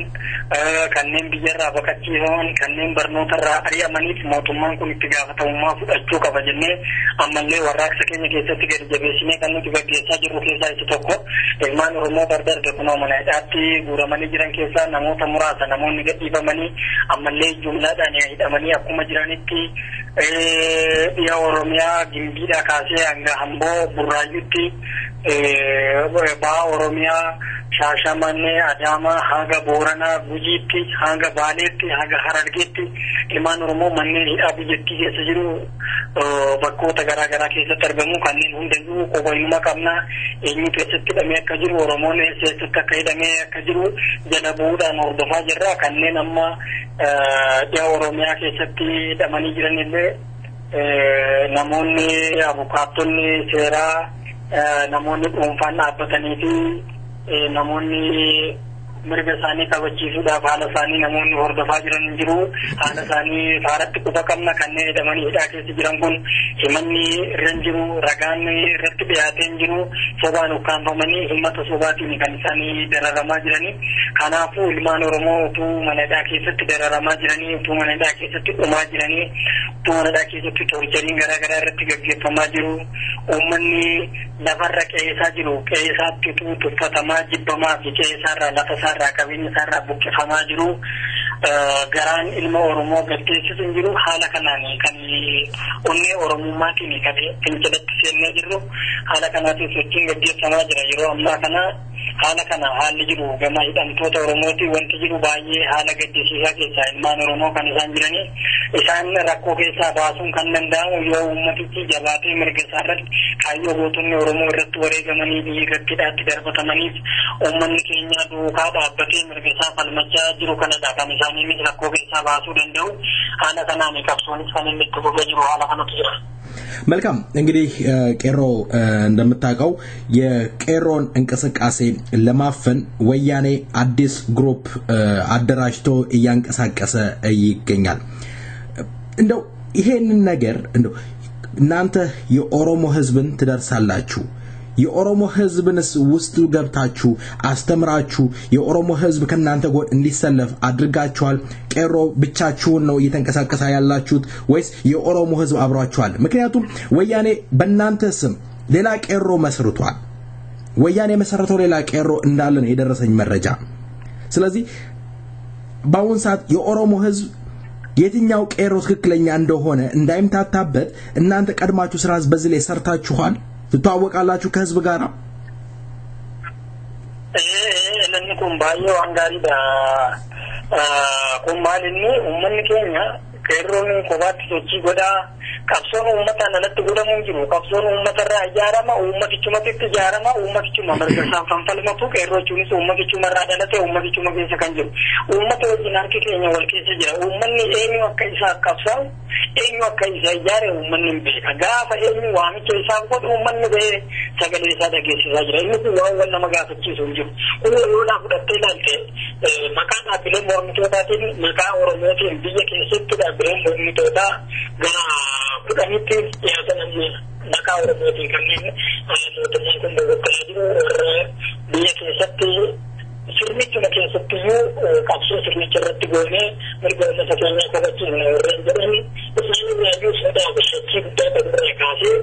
kanneen biyyarraa baqachiifaman kanneen barnootarraa ari'amaniif mootummaan kun itti gaafatamummaa fudhachuu qaba jennee ammallee warraaqsa keenya keessatti gadi jabeessinee kan nuti gaggeessaa jirru keessaa isa tokko ilmaan oromoo darbe kunoo mana hidhaatti guuramanii jiran keessaa namoota muraasa namoonni gadhiifamanii ammallee jumlaadhaan hidhamanii akkuma jiranitti ya oromia gimbida kaase anga hambo burayutti ba oromia shashamane adama haga borana gujitti haga baletti haga harargetti ilmaan oromo manne abijetti keessajiru bakkota gara gara keessa targamu kanneen hundayyuu qobayuma qabna eenyu keessatti dhame akka jiru oromoon keessatti akka hidhame akka jiru jala buudhaan hordofaa jirra kanneen amma ya oromia keessatti hidhamanii jiranillee namoonni abukaatonni seeraa namoonni dhuunfaan dhaabbatanii fi namoonni mirga isaanii kabachiisuudhaaf haala isaanii namoonni hordofaa jiran jiru haala isaanii faaratti quba qabna kanneen hidhamanii hidhaa keessa jiran kun himanni irra jiru ragaan irratti dhiyaatee jiru sobaan ukkaanfamanii himmata sobaatiin kan isaanii dararamaa jiranii kanaafuu ilmaan oromoo utuu mana hidhaa keessatti dararamaa jiranii utuu mana hidhaa keessatti dhumaa jiranii utuu mana hidhaa keessatti torjariin garaa garaa irratti gaggeeffamaa jiru uummanni lafarra qe'eessaa jiru qe'eessaatti utuu tuffatamaa jibbamaa fi qe'eessaarraa lafa sarra qabeenya sarra buqqifamaa jiru garaan ilma oromoo gaddeessisu jiru haala kanaan kan onnee oromummaatiin kan fincilatti seennee jirru haala kanaatiin sochiin gaddeessamaa jira yeroo ammaa kana haala kana haalli jiru gama hidhamtoota oromooti wanti jiru baay'ee haala gaddeessisaa keessaa ilmaan oromoo kan isaan jiranii isaan rakkoo keessaa baasuun kan danda'amu yoo ummatichi jabaatee mirga isaarratti kaayyoo gootonni oromoo irratti wareegamanii biyya gaddiidhaatti darbatamaniif uummanni keenya duukaa dhaabbatee mirga isaa falmachaa jiru kanadha kan isaanii rakkoo keessaa baasuu danda'u haala kanaan qabsoonis kan inni itti fufee jiru haala kanatu jira መልካም እንግዲህ ቄሮ እንደምታውቀው የቄሮን እንቅስቃሴ ለማፈን ወያኔ አዲስ ግሩፕ አደራጅቶ እያንቀሳቀሰ ይገኛል እንደው ይሄንን ነገር እንደው እናንተ የኦሮሞ ህዝብን ትደርሳላችሁ የኦሮሞ ህዝብንስ ውስጥ ገብታችሁ አስተምራችሁ የኦሮሞ ህዝብ ከናንተ ጎን እንዲሰለፍ አድርጋችኋል ቄሮ ብቻችሁን ነው እየተንቀሳቀሳ ያላችሁት ወይስ የኦሮሞ ህዝብ አብሯችኋል ምክንያቱም ወያኔ በእናንተ ስም ሌላ ቄሮ መስርቷል ወያኔ መሰረተው ሌላ ቄሮ እንዳለ ነው የደረሰኝ መረጃ ስለዚህ ባውን ሰዓት የኦሮሞ ህዝብ የትኛው ቄሮ ትክክለኛ እንደሆነ እንዳይምታታበት እናንተ ቀድማችሁ ስራዝ በዚህ ላይ ሰርታችኋል ትታወቃላችሁ ከህዝብ ጋራ ለንኩም ባዮ አንጋሪዳ ኩማልኒ ኡመን ኬኛ ቄሮን ኮባት ሶቺ ጎዳ qabsoon ummata nalatti godhamu jiru qabsoon ummatarraa ijaarama ummatichumatti ijaarama ummatichuma margasaan fanfalmatu qeerrochuunis ummatichumarraa dhalate ummatichuma keessa kan jiru ummata wajjin harki keenya wal keessa jira ummanni eenyu akka isaa qabsaa'u eenyu akka isaa ijaare ummanni beeka gaafa eenyu waamicha isaa godhu ummanni bee sagalee isaa dhageessisaa jira. Inni kun waan wal nama gaafachiisu hin jiru. Kun yoo fudhattee ilaalte maqaa dhaabbilee mormitootaan maqaa Oromootiin biyya keessatti dhaabbileen mormitootaa gara 10tti dhiyaatan amma maqaa Oromootiin kanneen mootummaan kun bobokkalaa jiru warra biyya keessatti sirnichuma keessattiyyuu qabsoo sirnicha irratti goonee mirga uummata keenyaa kabachiisna warreen jedhan isaan irraayyuu sodaa bashachii guddaa qaburraa kaasee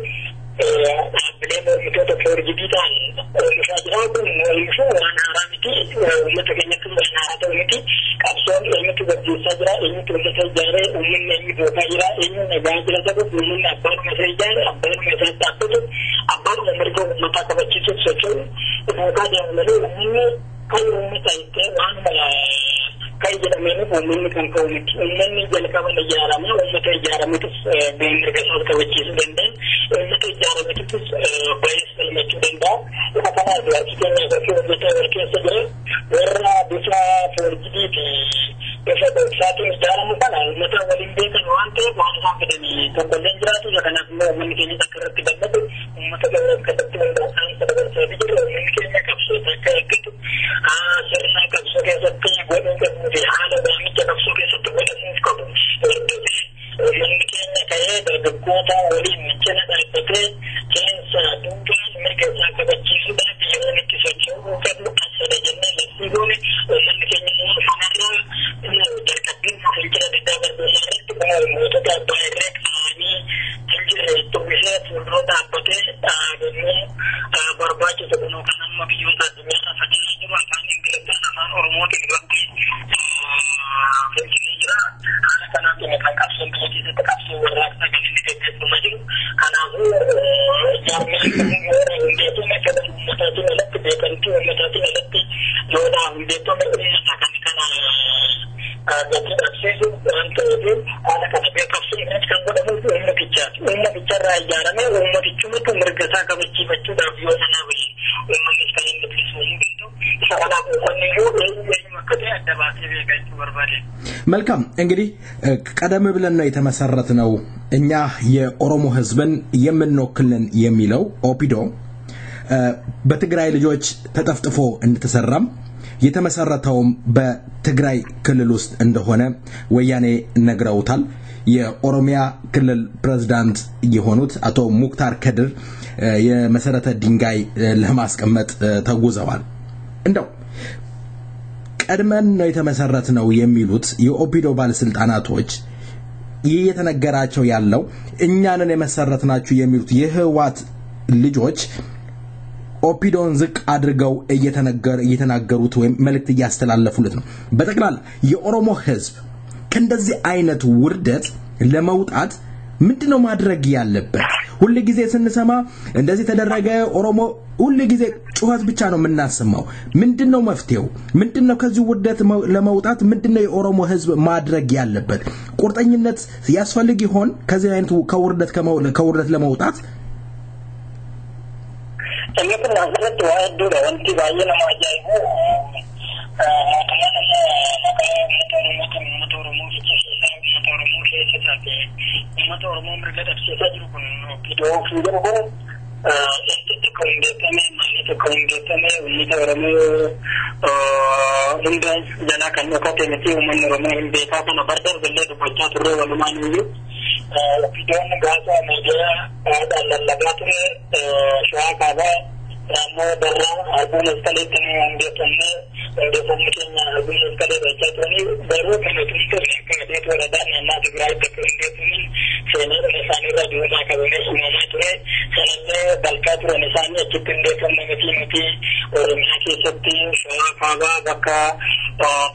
dhaabbilee mormitoota foorjidii ta'an oomishaa jiraa kun oomishuu waan haaraa miti uummata keenyatti waan haaraa ta'u miti qabsoon eenyutu gaggeessaa jira eenyutu uummata ijaaree uummanni eenyu bookaa jira eenyu nagaa jira ta'u uummanni abbaanuma isaa ijaare abbaanuma isaa dhaabbatu abbaanuma mirga uummataa kabachiisuuf socho'u bookaa deemu malee uummanni kan ummata itti waan mala kai jedhamee uummanni kan ka'u miti uummanni jalqaba ijaarame uummata ijaarametus mirga isaa kabachiisuu danda'a uummata ijaarametus baay'ee falmachuu danda'a kana duratti keenya bakka uummata keessa jira warra bifa foorjidii fi bifa dhoksaatiin ijaaramu kana uummata waliin beekan waan ta'eef waan isaan fedhanii tokkolleen jiraatu kanaaf immoo uummanni keenya akka irratti gammadu uummata gabaa akkatti hundaa'an sadarkaa jiru uummanni keenya qabsoo akka eeggatu sirna qabsoo keessatti godhuu qabu fi haala waamicha qabsoo keessatti godhamuuf qabu uummanni keenya ka'ee dargaggoota waliin michana dhaabbatee seensa duubaan mirga isaa kabachiisuudhaaf yeroo itti socho'uu qabu asada jennee labsii goone uummanni keenya immoo kanarraa jalqabbiin fincila diddaa garbummaa irratti mootota abbaa irree qaanii fincila tubbisee fuuldura dhaabbatee dhaabannoo barbaachisu kunoo kan amma biyyoota addunyaa faca'aa jiru afaan ingiliffaan afaan oromootiin irratti fincilii jira haala kanaatiin kan qabsoon biyya keessatti qabsoo warraaqsaa kan inni gaggeeffamaa jiru kanaafuu jaarmiyaan yoo hundeeffame fedha uummataatiin alatti beekamtii uummataatiin alatti yoo hundeeffame uummata kan kana gatii dhabsiisu waan ta'eef haala kana beekamsuun kan godhamuuf uummaticharraa ijaarame uummatichumatu mirga isaa kabachiifachuudhaaf yoo manaa bahe uummannis kan inni bilisuu hin danda'u isa kanaaf uummanni yoo eenyu akka ta'e adda baasee beekachuu barbaade. መልካም እንግዲህ ቀደም ብለን ነው የተመሰረተው እኛ የኦሮሞ ህዝብን የምንወክልን የሚለው ኦፒዶ በትግራይ ልጆች ተጠፍጥፎ እንደተሰራም የተመሰረተውም በትግራይ ክልል ውስጥ እንደሆነ ወያኔ ነግረውታል የኦሮሚያ ክልል ፕሬዝዳንት የሆኑት አቶ ሙክታር ከድር የመሰረተ ድንጋይ ለማስቀመጥ ተጉዘዋል እንደው ቀድመን ነው የተመሰረተው የሚሉት የኦፒዶ ባለስልጣናቶች የተነገራቸው ያለው እኛንን የመሰረትናችሁ የሚሉት የህዋት ልጆች ኦፒዶን ዝቅ አድርገው እየተናገሩት ወይም መልእክት ያስተላለፉለት ነው በተክላል የኦሮሞ ህዝብ ከእንደዚህ አይነት ውርደት ለመውጣት ምንድነው ማድረግ ያለበት ሁሉ ጊዜ ስንሰማ እንደዚህ ተደረገ ኦሮሞ ሁሉ ጊዜ ጩኸት ብቻ ነው የምናሰማው ምንድነው መፍትሄው ምንድነው ከዚህ ውርደት ለመውጣት ምንድነው የኦሮሞ ህዝብ ማድረግ ያለበት ቁርጠኝነት ያስፈልግ ይሆን ከዚህ አይነቱ ከውርደት ለመውጣት እየተና ዘረት ወአዱ ለወንቲ ባየና ማጃይሁ ሞቶሮሞ ምርገደ ሲሰጅሩ ኩን ቪዲዮ ፊደሩ este condettame maalite condettame ሞቶሮሞ እንደ ጀና ከነ ከተመቲ ሞቶሮሞ ቤታ ከነ በርደር በለደ ቦቻ ትሮ ወለማን ይዩ ቪዲዮን ጋዛ ሚዲያ አዳለለጋት ሸዋካባ ራሞ በራ አቡነ ስከሌተን እንደተነ እንደተመከኛ አቡነ ስከሌተ በቻቶኒ በሩ ከነቱን ከዴት ወረዳን እና ትግራይ ተከንደቱኒ ሰነደ ለሳኔራ ዲዮማ ከበነስ ማማቱሬ ሰነደ በልካቱ ለሳኔ ችግንደቱን ለመቲምቲ ኦሮሚያ ከሰቲ ሸዋካባ በካ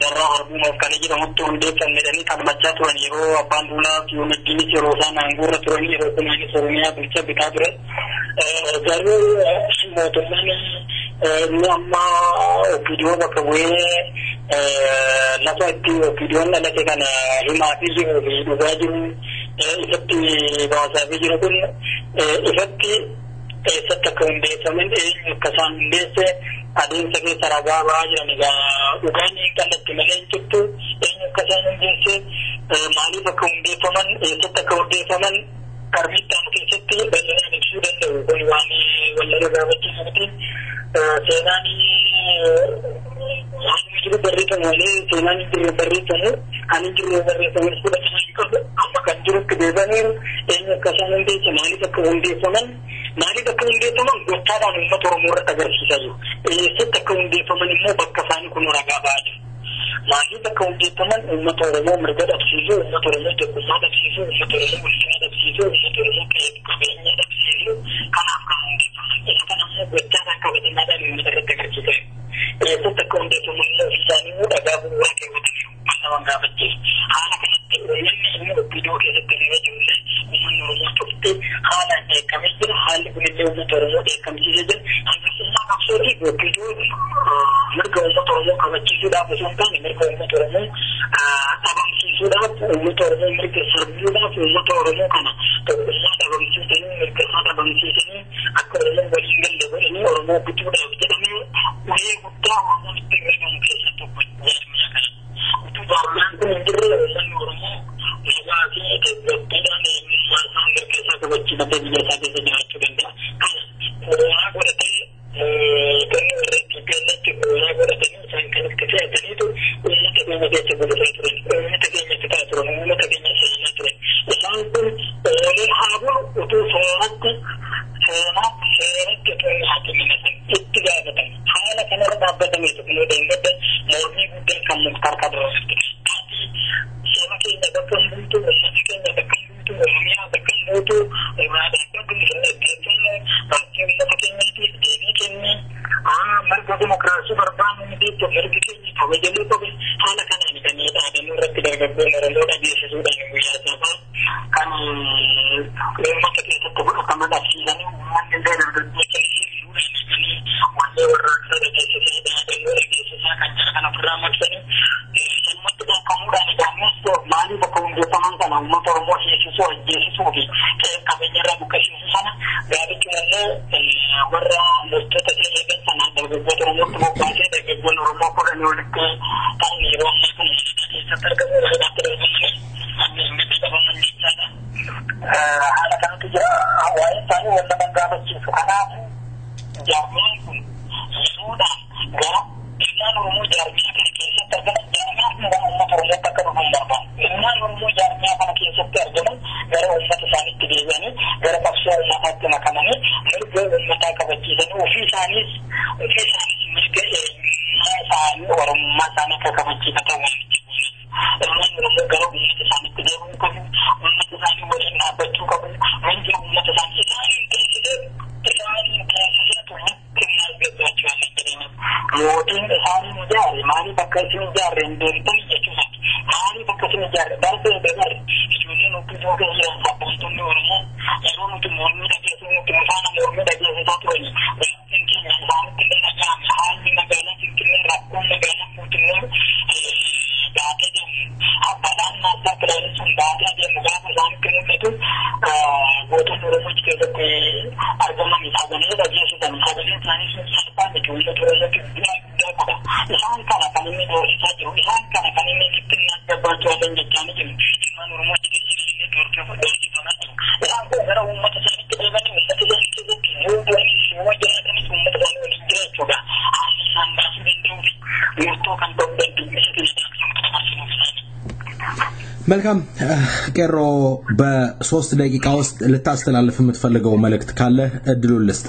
በራ አቡነ ስከሌጂ ደሞቱ እንደተነ ደኒ ከመቻቱ ወኒሮ አባንዱላ ዩመዲኒ ሮሳና አንጉረ ትሮኒ ሮኩማኒ ሶሮሚያ ብቻ ቢታብረ ዘሩ ሞቶማኒ nama video bakawee lafa itti videoon dhalate kana himaa fi jiru fi dhugaa jiru ifatti baasaa fi jiru kun ifatti eessatti akka hundeeffaman eenyu akka isaan hundeesse adeemsa keessa ragaa ba'aa jiran egaa dhugaan kallattii malee hin jirtu eenyu akka isaan hundeesse maaliif akka hundeeffaman eessatti akka hundeeffaman karmiidhaan keessatti bal'inaan sudah wani wala ragawati sabti senani itu berita mulai senani itu berita ani itu berita sudah sampai apa kan juruk kebebasan ini kesannya itu mari tak undi teman gotara ummat orang agar sisayu itu tak undi teman mau bakkasan kuno ragawat mari tak undi teman ummat orang mereka dah sisu ummat orang itu kumada sisu ummat orang itu sisu ummat orang kebenya dah sisu kalau undi teman itu kan mau gotara kawatin ada di mereka agar sisayu itu tak undi teman mau sisani muda gabu lagi mana orang betul anak itu ini video kita terima juga umman itu anak kami itu hal ini ummat orang itu kami saja hanya semua maksudnya video mereka ummat orang kami sudah bersama mereka ummat orang abang sudah ummat orang mereka sudah ummat orang kana ummat abang sudah mereka abang sudah aku orang beringgal lebar ini orang itu sudah kita ni udah kita orang itu dengan kita tu itu barusan tu orang orang lagi itu tidak ni masa mereka satu bacaan tapi dia satu sejarah tu benda orang berarti kan kita nanti orang berarti sangkan kita itu umat yang dia sebut itu umat yang kita turun umat yang kita turun sampai oleh habu itu sangat itu hati itu tidak ada hal yang ada dapat itu kalau dengan murni bukan kamu terkadang semakin ada itu semakin ada itu orang yang ada itu orang ada itu pasti semakin itu jadi kini mereka demokrasi berbangun itu mereka kini kalau jadi itu hal kan ini kan ada nurut tidak benar ada di sesudah yang biasa kan memang kita tetap akan ada sih dan mungkin dari wanda orang ada di sesudah ada nurut di sesudah kan karena peramat ini semua itu kamu dan kamu so mali bakal bertahan sama motor mosi sesuatu sesuatu kayak kami nyerah bukan sana dari cuma warna musti terjadi kan sana dari motor motor mobil dari motor motor yang udah kami rumah kan terkena ada terjadi kami kita mencari anak-anak itu awal sana wanda menggambar karena jamin sudah enggak dengan rumah jarnya kisah terkena jarnya dengan motor motor ke rumah bapak dengan rumah jarnya pada kisah terkena dari umat sani tidak ini dari paksa umat ke makanan ini mereka umat kebajikan ofisanis mereka sani orang umat sani ke kebajikan tahu dengan rumah kalau umat sani tidak mungkin umat sani boleh apa juga mungkin umat sani kemudian hari menjadi mari pakai sejarah yang dari itu mari pakai sejarah dari benar kemudian untuk juga yang apa itu orang yang untuk murni dari itu sana murni dari satu ini mungkin yang sampai dengan hal di negara mungkin rakun negara mungkin data yang apa dan masa dari sumber yang mengapa sampai itu buat orang juga seperti agama misalnya dari sudah misalnya sains apa itu orang misalkan akan ini dari saja misalkan akan ini kita baca dan jangan cuma rumah kita ini dari kita nanti yang ada umat saya kita baca kita semua jalan ini umat saya ini coba sampai sendiri itu kan pembantu መልካም ቀሮ በ3 ደቂቃ ውስጥ ልታስተላልፍ የምትፈልገው መልእክት ካለ እድሉን ልስጥ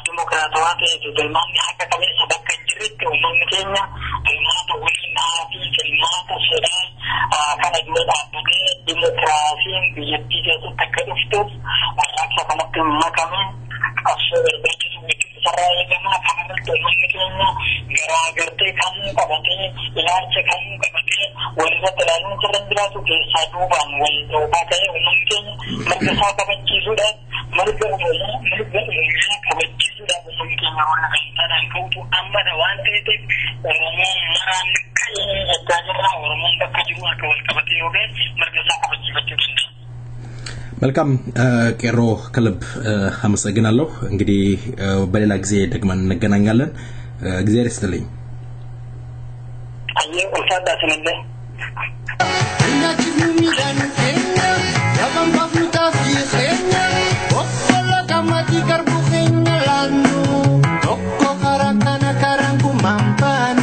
ديمقراطيات الدولمان حتى كمان سبق الجريت ومن كينيا كلمات ولنا في كلمات السودان كان يقول أبدا ديمقراطيين بيتيجي تكلفتوس وراك كمان ما كمان أصل بيجي سراي كمان كمان الدولمان كينيا غيرتي كم كبتي إلارج كم كبتي ولذا تلالون ترندراتو كيسادوبان والدوباتي ومن كينيا مركزا كمان كيسودا مركز كبتي سودا ومن كينيا ولا كيسادا كوتو أما دوان تيتك ورمون مران كي يتاجرنا ورمون بكجوا كوال كبتي يوبي مركزا كبتي بتشوفنا መልካም ቄሮ ክለብ አመሰግናለሁ እንግዲህ በሌላ ጊዜ ደግመን እንገናኛለን እግዚአብሔር ይስጥልኝ አየሁ ወጣዳ ስለለ እናችሁ ሚዳን ከኛ ያባን ባፍኑታ ፊኸኛ ወፈላ ከማቲ ቀርቡ ከኛ ላኑ ቶኮ ካራካና ካራንኩ ማምፓኑ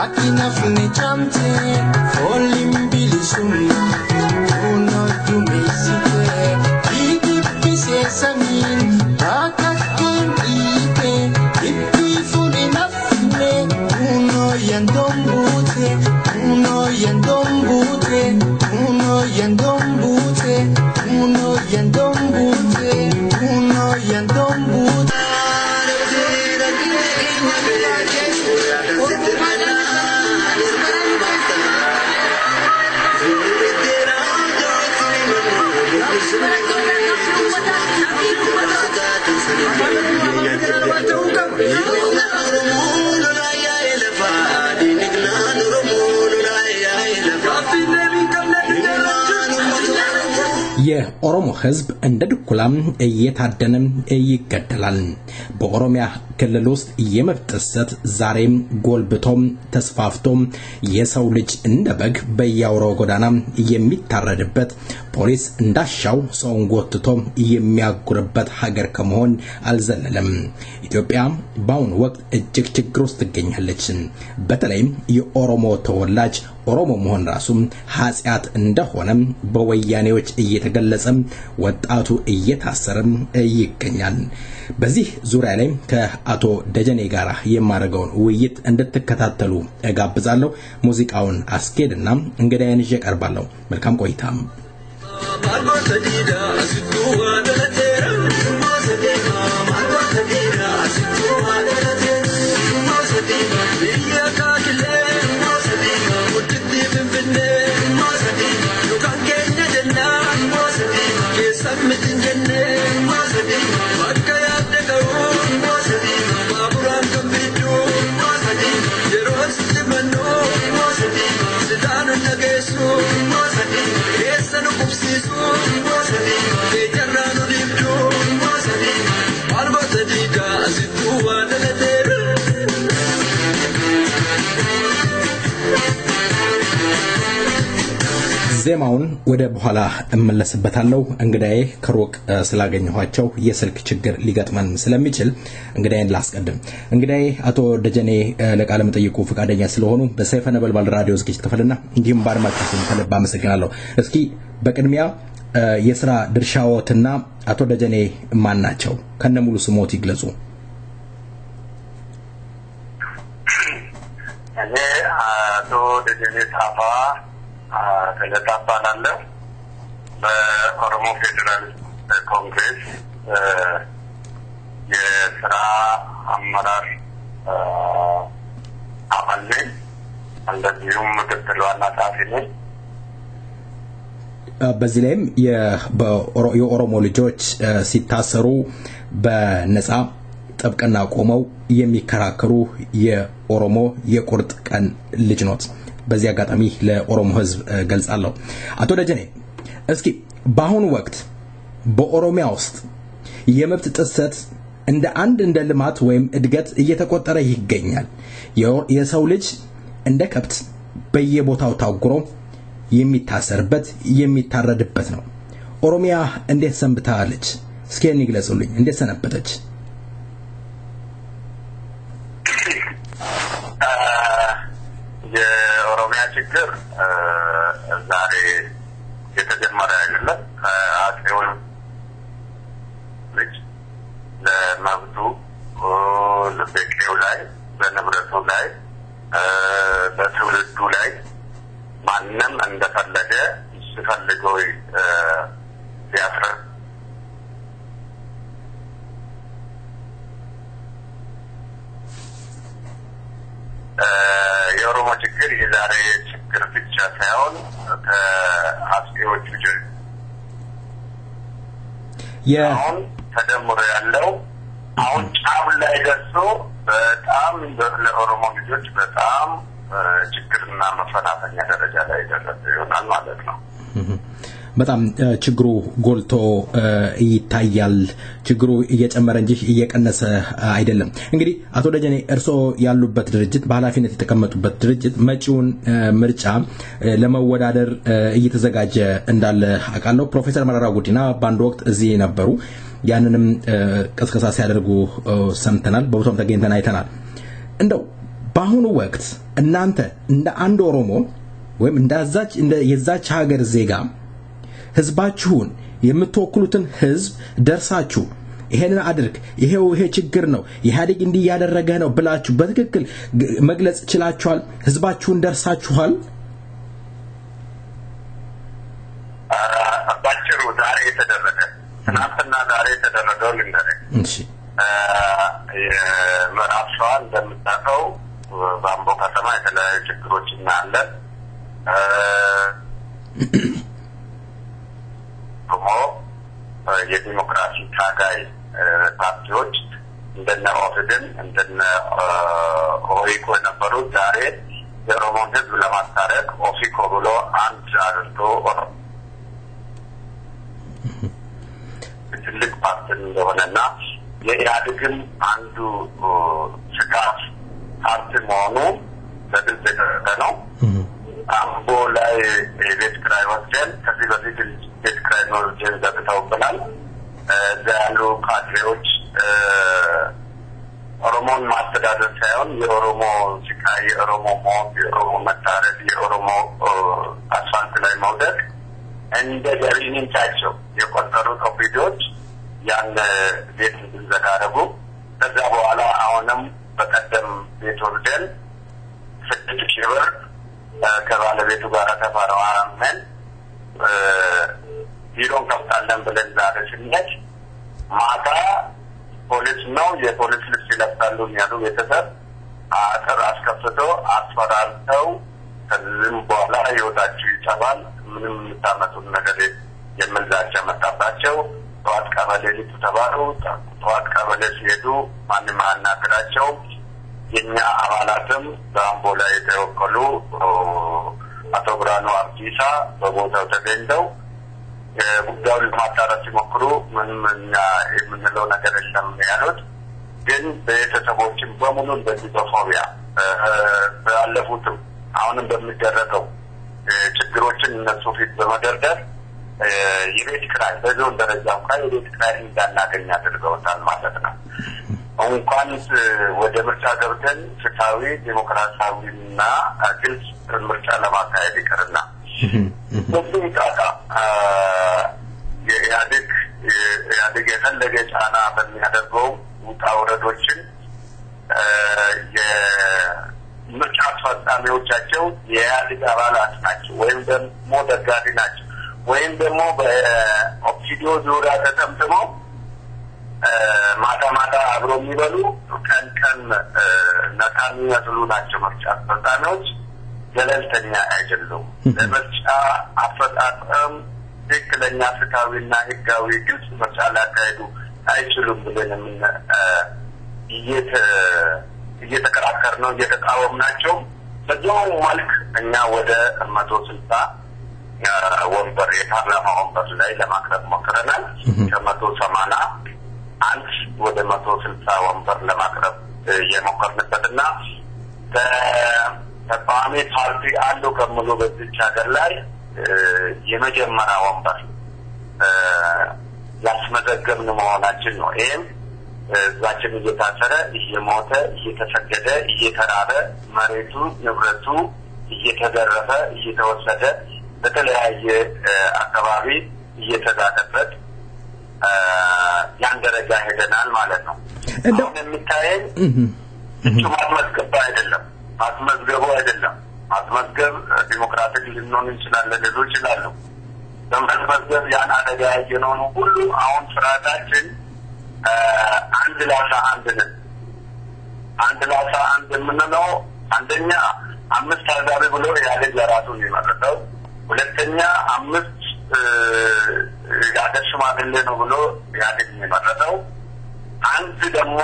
Akina fune chamte folim bilisuma uno tumisite idi pise samin akaken ite ipi fune nafne uno yandombute uno yandombute uno yandombute uno yandombute uno yandombute የኦሮሞ ህዝብ እንደ ድኩላም እየታደነም ይገደላል በኦሮሚያ ክልል ውስጥ የመብት ጥሰት ዛሬም ጎልብቶም ተስፋፍቶም የሰው ልጅ እንደ በግ በያውራው ጎዳና የሚታረድበት ፖሊስ እንዳሻው ሰውን ጎትቶ የሚያጉርበት ሀገር ከመሆን አልዘለለም ኢትዮጵያ በአሁኑ ወቅት እጅግ ችግር ውስጥ ትገኛለች በተለይም የኦሮሞ ተወላጅ ኦሮሞ መሆን ራሱ ኃጢአት እንደሆነ በወያኔዎች እየተገለጸ ወጣቱ እየታሰረ ይገኛል በዚህ ዙሪያ ላይ ከአቶ ደጀኔ ጋራ የማረጋውን ውይይት እንድትከታተሉ እጋብዛለሁ ሙዚቃውን አስኬድና እንግዳዬን ይቀርባለሁ መልካም ቆይታ ዜማውን ወደ በኋላ እመለስበታለሁ እንግዳዬ ከሩቅ ስላገኘኋቸው የስልክ ችግር ሊገጥመን ስለሚችል እንግዳዬን ላስቀድም እንግዳዬ አቶ ደጀኔ ለቃለ መጠይቁ ፈቃደኛ ስለሆኑ በሰይፈ ነበልባል ራዲዮ ዝግጅት ክፍልና እንዲሁም ባድማጮችን ከልብ አመሰግናለሁ እስኪ በቅድሚያ የሥራ ድርሻዎትና አቶ ደጀኔ ማን ናቸው ከነሙሉ ስሞት ይግለጹ እኔ አቶ ደጀኔ ጣፋ ተለጣጣናለሁ በኦሮሞ ፌደራል ኮንግሬስ የስራ አመራር አባል ነኝ። እንደዚሁም ምክትል ዋና ጸሐፊ ነኝ። በዚህ ላይም የኦሮሞ ልጆች ሲታሰሩ በነጻ ጥብቅና ቆመው የሚከራከሩ የኦሮሞ የቁርጥ ቀን ልጅ ኖት። በዚህ አጋጣሚ ለኦሮሞ ህዝብ ገልጻለሁ። አቶ ደጀኔ እስኪ በአሁኑ ወቅት በኦሮሚያ ውስጥ የመብት ጥሰት እንደ ልማት ወይም እድገት እየተቆጠረ ይገኛል። የሰው ልጅ እንደ ከብት በየቦታው ታጉሮ የሚታሰርበት የሚታረድበት ነው። ኦሮሚያ እንዴት ሰንብታለች? እስኪ ንገሩልኝ፣ እንዴት ሰነበተች? የኦሮሚያ ችግር ዛሬ የተጀመረ አይደለም። ከአጼው ልጅ ለመብቱ ለቤቴው ላይ በንብረቱ ላይ በትውልዱ ላይ ማንም እንደፈለገ ሲፈልገው ሲያስረ የኦሮሞ ችግር የዛሬ ችግር ብቻ ሳይሆን ከአጼዎቹ አሁን ተደምሮ ያለው አሁን ጫፍ ላይ ደርሶ በጣም ለኦሮሞ ልጆች በጣም ችግርና መፈናፈኛ ደረጃ ላይ ደረሰ ይሆናል ማለት ነው። በጣም ችግሩ ጎልቶ ይታያል። ችግሩ እየጨመረ እንጂ እየቀነሰ አይደለም። እንግዲህ አቶ ደጀኔ እርሶ ያሉበት ድርጅት በኃላፊነት የተቀመጡበት ድርጅት መጪውን ምርጫ ለመወዳደር እየተዘጋጀ እንዳለ አውቃለሁ። ፕሮፌሰር መረራ ጉዲና በአንድ ወቅት እዚህ ነበሩ። ያንንም ቅስቀሳ ሲያደርጉ ሰምተናል፣ በቦታው ተገኝተን አይተናል። እንደው በአሁኑ ወቅት እናንተ እንደ አንድ ኦሮሞ ወይም እንደ የዛች ሀገር ዜጋ ህዝባችሁን የምትወክሉትን ህዝብ ደርሳችሁ ይሄንን አድርግ ይሄ ችግር ነው ኢህአዴግ እንዲህ ያደረገ ነው ብላችሁ በትክክል መግለጽ ይችላችኋል? ህዝባችሁን ደርሳችኋል? ባጭሩ ዛሬ የተደረገ ትናንትና ዛሬ የተደረገው ልንገርህ። እሺ የምዕራብ ሸዋ እንደምታውቀው በአምቦ ከተማ የተለያዩ ችግሮች እናያለን። የዲሞክራሲ ታጋይ ፓርቲዎች እንደነ ኦህዴድ እንደነ ኦኢኮ የነበሩት ዛሬ የኦሮሞን ህዝብ ለማስታረቅ ኦፊኮ ብሎ አንድ አድርጎ ትልቅ ፓርቲ እንደሆነና የኢህአዴግም አንዱ ስጋት ፓርቲ መሆኑ በግልጽ የተደረገ ነው። አምቦ ላይ የቤት ኪራይ ወስደን ከዚህ በፊት ቤት ኪራይ ወስደን ዘግተውብናል። እዛ ያሉ ካድሬዎች ኦሮሞን ማስተዳደር ሳይሆን የኦሮሞ ስቃይ፣ የኦሮሞ ሞት፣ የኦሮሞ መታረድ፣ የኦሮሞ አስፋልት ላይ መውደቅ እንደ ገቢ ምንጫቸው የቆጠሩት ኦፒዲዎች ያን ቤት እንዲዘጋ አደረጉ። ከዛ በኋላ አሁንም በቀደም ቤት ወስደን 6,000 ብር ከባለቤቱ ጋር ተፈራርመን ቢሮን ከፍታለን ብለን ዛሬ ስንሄድ ማታ ፖሊስ ነው የፖሊስ ልብስ ይለብሳሉ ያሉ ቤተሰብ አጥር አስከፍተው አስፈራርተው ከዚህም በኋላ ህይወታችሁ ይጠፋል ምንም የምታመጡት ነገር የምንዛቻ መጣባቸው። ጠዋት ቀበሌ ሊጡ ተባሉ። ጠዋት ቀበሌ ሲሄዱ ማንም አናገራቸው። የኛ አባላትም በአምቦ ላይ የተወከሉ አቶ ብርሃኑ አብዲሳ በቦታው ተገኝተው ጉዳዩን ለማጣራት ሲሞክሩ ምንም የምንለው ነገር የለም ያሉት። ግን ቤተሰቦችን በሙሉ እንደዚህ በፎቢያ ባለፉትም አሁንም በሚደረገው ችግሮችን እነሱ ፊት በመደርደር የቤት ኪራይ በዞን ደረጃ እንኳን የቤት ኪራይ እንዳናገኝ አድርገውታል ማለት ነው። እንኳን ወደ ምርጫ ገብተን ፍትሃዊ ዲሞክራሲያዊና ግልጽ ምርጫ ለማካሄድ ይቀርና በዚህ ጣጣ የኢህአዴግ የፈለገ ጫና በሚያደርገው ውጣ ውረዶችን አስፈጻሚዎቻቸው የኢህአዴግ አባላት ናቸው ወይም ደግሞ ደጋፊ ናቸው ወይም ደግሞ በኦፕሲዲዮ ዙሪያ ተጠምጥመው ማታ ማታ አብሮ የሚበሉ ቀን ነፃ የሚመስሉ ናቸው ምርጫ አስፈጻሚዎች ገለልተኛ አይደሉም ለምርጫ አፈጻጸም ትክክለኛ ፍትሃዊና ህጋዊ ግልጽ ምርጫ ላካሄዱ አይችሉም ብለን እየተከራከርነው እየተቃወምናቸው በዛው መልክ እኛ ወደ 160 ወንበር የፓርላማ ወንበር ላይ ለማቅረብ ሞክረናል ከ180 አንድ ወደ 160 ወንበር ለማቅረብ የሞከርንበትና ተቃዋሚ ፓርቲ አሉ ከሙሉ በዚህ ሀገር ላይ የመጀመሪያ ወንበር ያስመዘገብን መሆናችን ነው ይሄም ዛችን እየታሰረ እየሞተ እየተሰገደ እየተራበ መሬቱ ንብረቱ እየተዘረፈ እየተወሰደ በተለያየ አካባቢ እየተዛተበት ያን ደረጃ ሄደናል ማለት ነው አሁን የሚታየን እሱ ማስመዝገብ አይደለም ማስመዝገብ ዲሞክራቲክ ልንሆን እንችላለን ሌሎች ይችላሉ በማስመዝገብ ያን አደጋ ያየነው ሁሉ አሁን ስራታችን አንድ ላሳ አንድ ምንነው አንደኛ 5 ታዛቢ ብሎ ያለኝ ለራሱ ይመረጣው ሁለተኛ 5 ያደሽ ማግለ ነው ብሎ ያለኝ ይመረጣው አንድ ደግሞ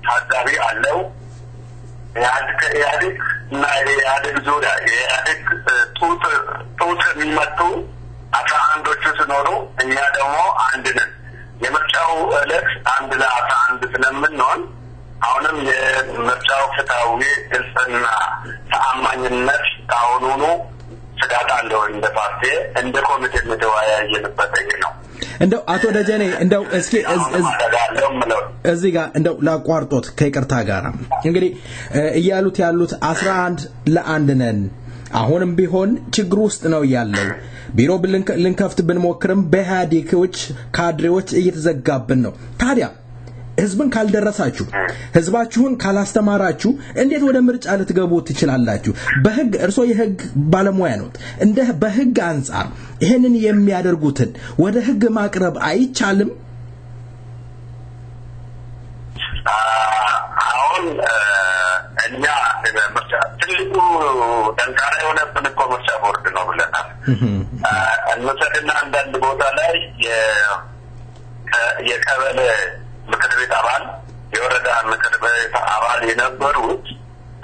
ታዛቢ አለው ያድክ እና ያድክ ዙሪያ ያድክ ጡት የሚመጡ 11ዎቹ ሲኖሩ እኛ ደግሞ አንድ ነን የምርጫው ዕለት አንድ ለ11 ስለምንሆን አሁንም የምርጫው ፍትሃዊ ግልጽና ተአማኝነት አሁኑኑ ስጋት አለው እንደ ፓርቲ እንደ ኮሚቴ የተወያየንበት ነው እንደው አቶ ደጀኔ እንደው እስኪ እዚህ ጋር እንደው ላቋርጦት ከይቅርታ ጋር እንግዲህ እያሉት ያሉት 11 ለ1 ነን አሁንም ቢሆን ችግር ውስጥ ነው ያለው ቢሮ ልንከፍት ብንሞክርም በኢህአዴጎች ካድሬዎች እየተዘጋብን ነው ታዲያ ህዝብን ካልደረሳችሁ ህዝባችሁን ካላስተማራችሁ እንዴት ወደ ምርጫ ልትገቡ ትችላላችሁ በህግ እርሶ የህግ ባለሙያ ነዎት እንደ በህግ አንፃር ይሄንን የሚያደርጉትን ወደ ህግ ማቅረብ አይቻልም አሁን እኛ ምርጫ ትልቁ ደንቃራ የሆነብን እኮ ምርጫ ቦርድ ነው ብለናል እንመሰልና አንዳንድ ቦታ ላይ የቀበሌ ምክር ቤት አባል የወረዳ ምክር ቤት አባል የነበሩት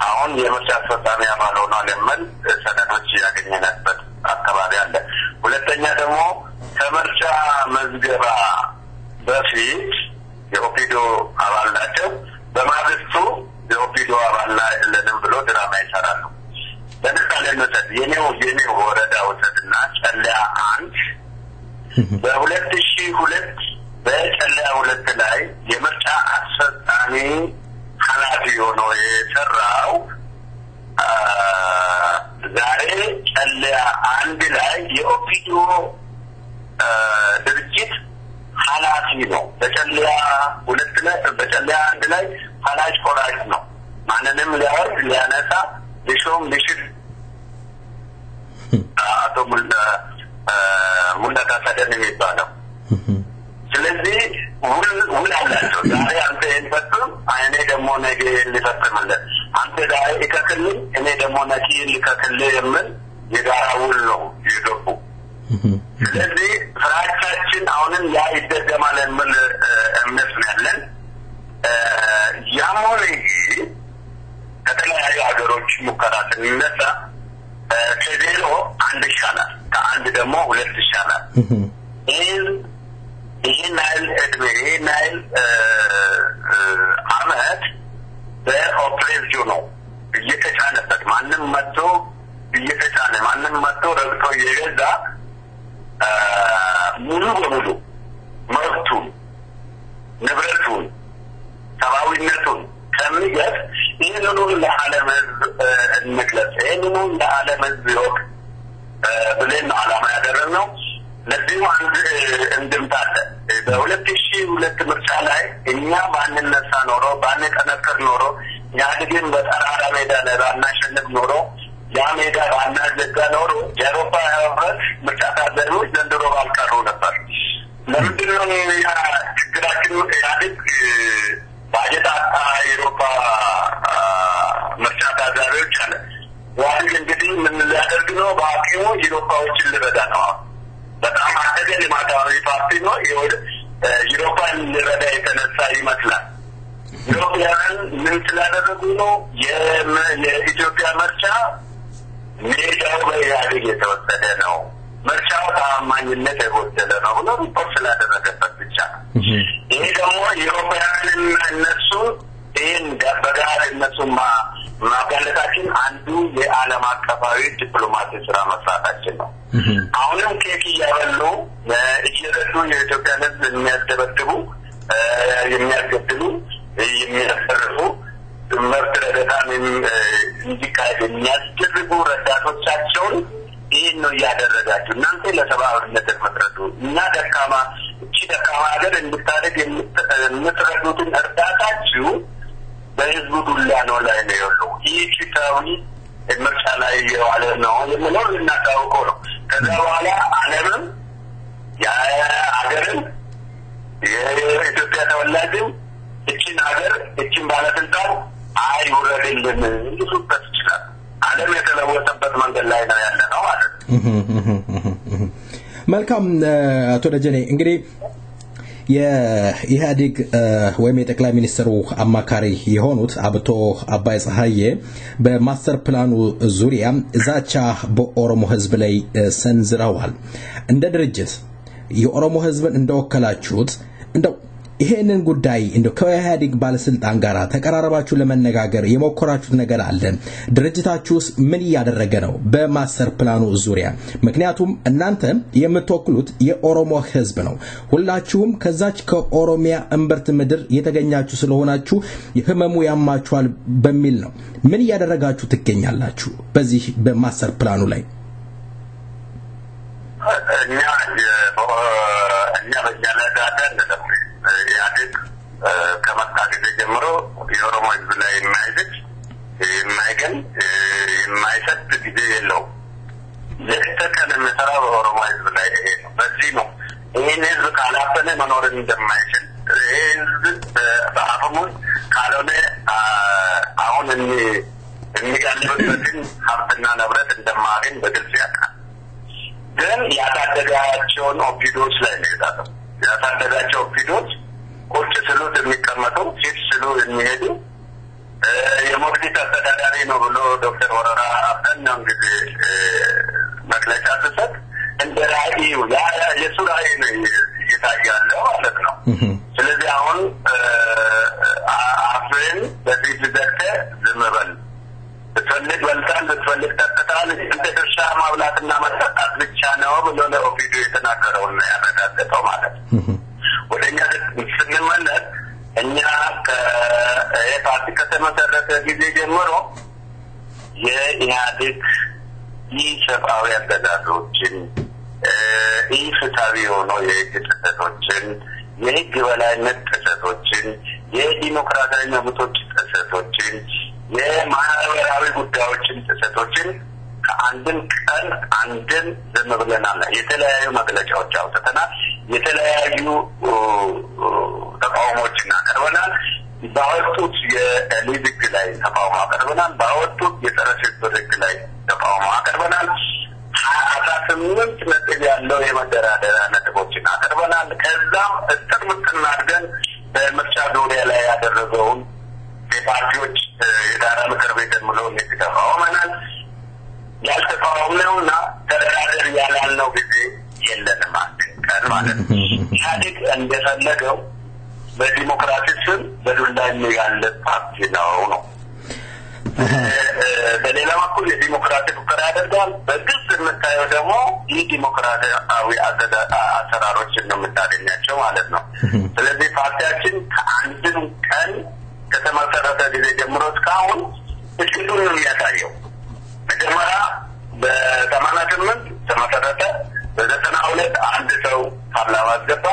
አሁን የምርጫ አስፈጻሚ አባል ሆነዋል የሚል ሰነዶች ያገኘንበት አካባቢ አለ ሁለተኛ ደግሞ ከምርጫ መዝገባ በፊት የኦፒዶ አባል ናቸው በማግስቱ የኦፒዶ አባል ለንም ብሎ ድራማ ይሰራሉ ለምሳሌ የኔው ወረዳ ወሰድና ጨለያ 1 በ2002 በጨለያ 2 ላይ የምርጫ አስፈጻሚ ኃላፊ ሆኖ የሰራው ዛሬ ጨለያ 1 ላይ የኦፒዶ ድርጅት ኃላፊ ነው በጨለያ 2 ላይ በጨለያ 1 ላይ ኃላፊ ቆራጭ ነው ማንንም ሊያወርድ ሊያነሳ ሊሾም ሊሽር አቶ ሙላታ ሰደን የሚባለው ስለዚህ ውል አላቸው ዛሬ አንተ እንፈጽም እኔ ደግሞ ነገ ልፈጽምልህ አንተ ዛሬ ይከክልኝ እኔ ደግሞ ነገ ልከክልህ የሚል የጋራ ውል ነው የገቡ ስለዚህ ፍራቻችን አሁንም ያ ይደገማል የሚል እምነት ነው ያለን ያሞሪ ከተለያዩ ሀገሮች ሙከራ ስንነሳ ከዜሮ 1 ይሻላል ከአንድ ደግሞ 2 ይሻላል ይህን ናይል እድሜ ናይል አመት በኦፕሬሽኑ ነው እየተጫነበት ማንም መጥቶ እየተጫነ ማንም መጥቶ ረግጦ እየገዛ ሙሉ በሙሉ መብቱን ንብረቱን ሰብአዊነቱን ከሚገፍ ይህንኑ ለዓለም ህዝብ እንግለጽ ይህንኑ ለዓለም ህዝብ ይወቅ ብለን ዓላማ ያደረግነው ለዚህ አንድ እንድምታ አለ በ2002 ምርጫ ላይ እኛ ባንነሳ ኖሮ ባንጠነክር ኖሮ ያድግን በጠራራ ሜዳ ላይ ባናሸንፍ ኖሮ ያ ሜዳ ባናዘጋ ኖሮ የአውሮፓ ህብረት ምርጫ ታዛቢዎች ዘንድሮ ባልቀሩ ነበር። ለምንድነው ችግራችን ያድግ ባጀት የአውሮፓ ምርጫ ታዛቢዎች አለ ዋል እንግዲህ ምን ሊያደርግ ነው? በአቅሙ የአውሮፓዎችን ሊረዳ ነው። በጣም አደገ ልማታዊ ፓርቲ ነው። የአውሮፓን ሊረዳ የተነሳ ይመስላል። ዩሮፒያን ምን ስላደረጉ ነው? የኢትዮጵያ ምርጫ ሜዳው በኢህአዴግ የተወሰደ ነው፣ ምርጫው ታማኝነት የጎደለ ነው ብሎ ሪፖርት ስላደረገበት ብቻ። ይሄ ደግሞ ዩሮፒያንን እነሱ ይህን በጋር እነሱ ማጋለጣችን አንዱ የዓለም አቀፋዊ ዲፕሎማሲ ስራ መስራታችን ነው። አሁንም ኬክ እያበሉ እየረዱ የኢትዮጵያን ህዝብ የሚያስደበድቡ የሚያስገድሉ የሚያስፈርፉ መብት ረገጣን እንዲካሄድ የሚያስደርጉ ረዳቶቻቸውን ይህን ነው እያደረጋችሁ እናንተ ለሰብአዊነት የምትረዱ እኛ ደካማ ሀገር እንድታደግ የምትረዱትን እርዳታችሁ በህዝቡ ዱላ ነው ላይ ነው ያለው። ይህ ፊታዊ ምርጫ ላይ የዋለ ነው የምለው ልናታውቀው ነው። ከዛ በኋላ ዓለምም የሀገርን የኢትዮጵያ ተወላጅም እቺን ሀገር እቺን ባለስልጣን አይወረድልን እንዲሱበት ይችላል። ዓለም የተለወጠበት መንገድ ላይ ነው ያለ ነው ማለት ነው። መልካም አቶ ደጀኔ እንግዲህ የኢህአዴግ ወይም የጠቅላይ ሚኒስትሩ አማካሪ የሆኑት አብቶ አባይ ፀሐዬ በማስተር ፕላኑ ዙሪያ ዛቻ በኦሮሞ ህዝብ ላይ ሰንዝረዋል። እንደ ድርጅት የኦሮሞ ህዝብን እንደወከላችሁት እንደው ይሄንን ጉዳይ እንደው ከኢህአዴግ ባለስልጣን ጋር ተቀራረባችሁ ለመነጋገር የሞከራችሁት ነገር አለ? ድርጅታችሁስ ምን ያደረገ ነው በማስተር ፕላኑ ዙሪያ? ምክንያቱም እናንተ የምትወክሉት የኦሮሞ ህዝብ ነው። ሁላችሁም ከዛች ከኦሮሚያ እምብርት ምድር የተገኛችሁ ስለሆናችሁ ህመሙ ያማችኋል በሚል ነው። ምን ያደረጋችሁ ትገኛላችሁ በዚህ በማስተር ፕላኑ ላይ? እኛ በእኛለዳዳ ኢህአዴግ ከመጣ ጊዜ ጀምሮ የኦሮሞ ህዝብ ላይ የማይገን የማይሰጥ ጊዜ የለው። ለተቀን የምሰራው በኦሮሞ ህዝብ ላይ ይሄ ነው። በዚህ ነው ይህን ህዝብ ካላፈነ መኖር እንደማይችል ህዝብ በአፈሙዝ ካልሆነ አሁን የሚጋልብበትን ሀብትና ንብረት እንደማገኝ በግልጽ ያውቃል። ግን ያታደጋቸውን ኦፒዶች ላይ ነው የዛተው። ያታደጋቸው ኦፒዶች ቁጭ ስሉት የሚቀመጡ ፊት ስሉ የሚሄዱ የሞግዚት አስተዳዳሪ ነው ብሎ ዶክተር ወረራ አብዛኛውን ጊዜ መግለጫ ሲሰጥ እንደ ራዕዩ የእሱ ራዕይ ነው እየታያለው ማለት ነው። ስለዚህ አሁን አፍን በፊት ዘግተህ ዝም በል ብትፈልግ በልታል ብትፈልግ ጠጥታል እንደ ድርሻ ማብላትና መጠጣት ብቻ ነው ብሎ ለኦፒዶ የተናገረውን ነው ያረጋገጠው ማለት ነው። ወደኛ ስንመለስ እኛ ከፓርቲ ከተመሰረተ ጊዜ ጀምሮ የኢህአዴግ ኢሰብአዊ አገዛዞችን ኢፍትሐዊ የሆኑ የህግ ጥሰቶችን የህግ በላይነት ጥሰቶችን የዲሞክራሲያዊ መብቶች ጥሰቶችን የማህበራዊ ጉዳዮችን ጥሰቶችን ከአንድም ቀን አንድም ዝም ብለናል። የተለያዩ መግለጫዎች አውጥተናል። የተለያዩ ተቃውሞችን አቀርበናል። ባወጡት የሊግ ላይ ተቃውሞ አቀርበናል። ባወጡት የጸረ ሽብር ህግ ላይ ተቃውሞ አቀርበናል። 18 ነጥብ ያለው የመደራደሪያ ነጥቦችን አቀርበናል። ከዛም እስር ምጥና አድርገን በምርጫ ዙሪያ ላይ ያደረገውን የፓርቲዎች የጋራ ምክር ቤት ምለው ተቃውመናል። ያልተቃወምነውና ተደራደር ያላልነው ጊዜ የለንም ቀን ማለት ነው። ኢህአዴግ እንደፈለገው በዲሞክራሲ ስም በዱላ ያለ ፓርቲ ነው። በሌላ በኩል የዲሞክራሲ ፉከራ ያደርጋል። በግልጽ የምታየው ደግሞ ይህ ዲሞክራሲያዊ አሰራሮችን ነው የምታገኛቸው ማለት ነው። ስለዚህ ፓርቲያችን ከአንድም ቀን ከተመሰረተ ጊዜ ጀምሮ እስካሁን እቅዱን ነው የሚያሳየው። መጀመሪያ በ88 ተመሰረተ። በ92 አንድ ሰው ፓርላማ ገባ።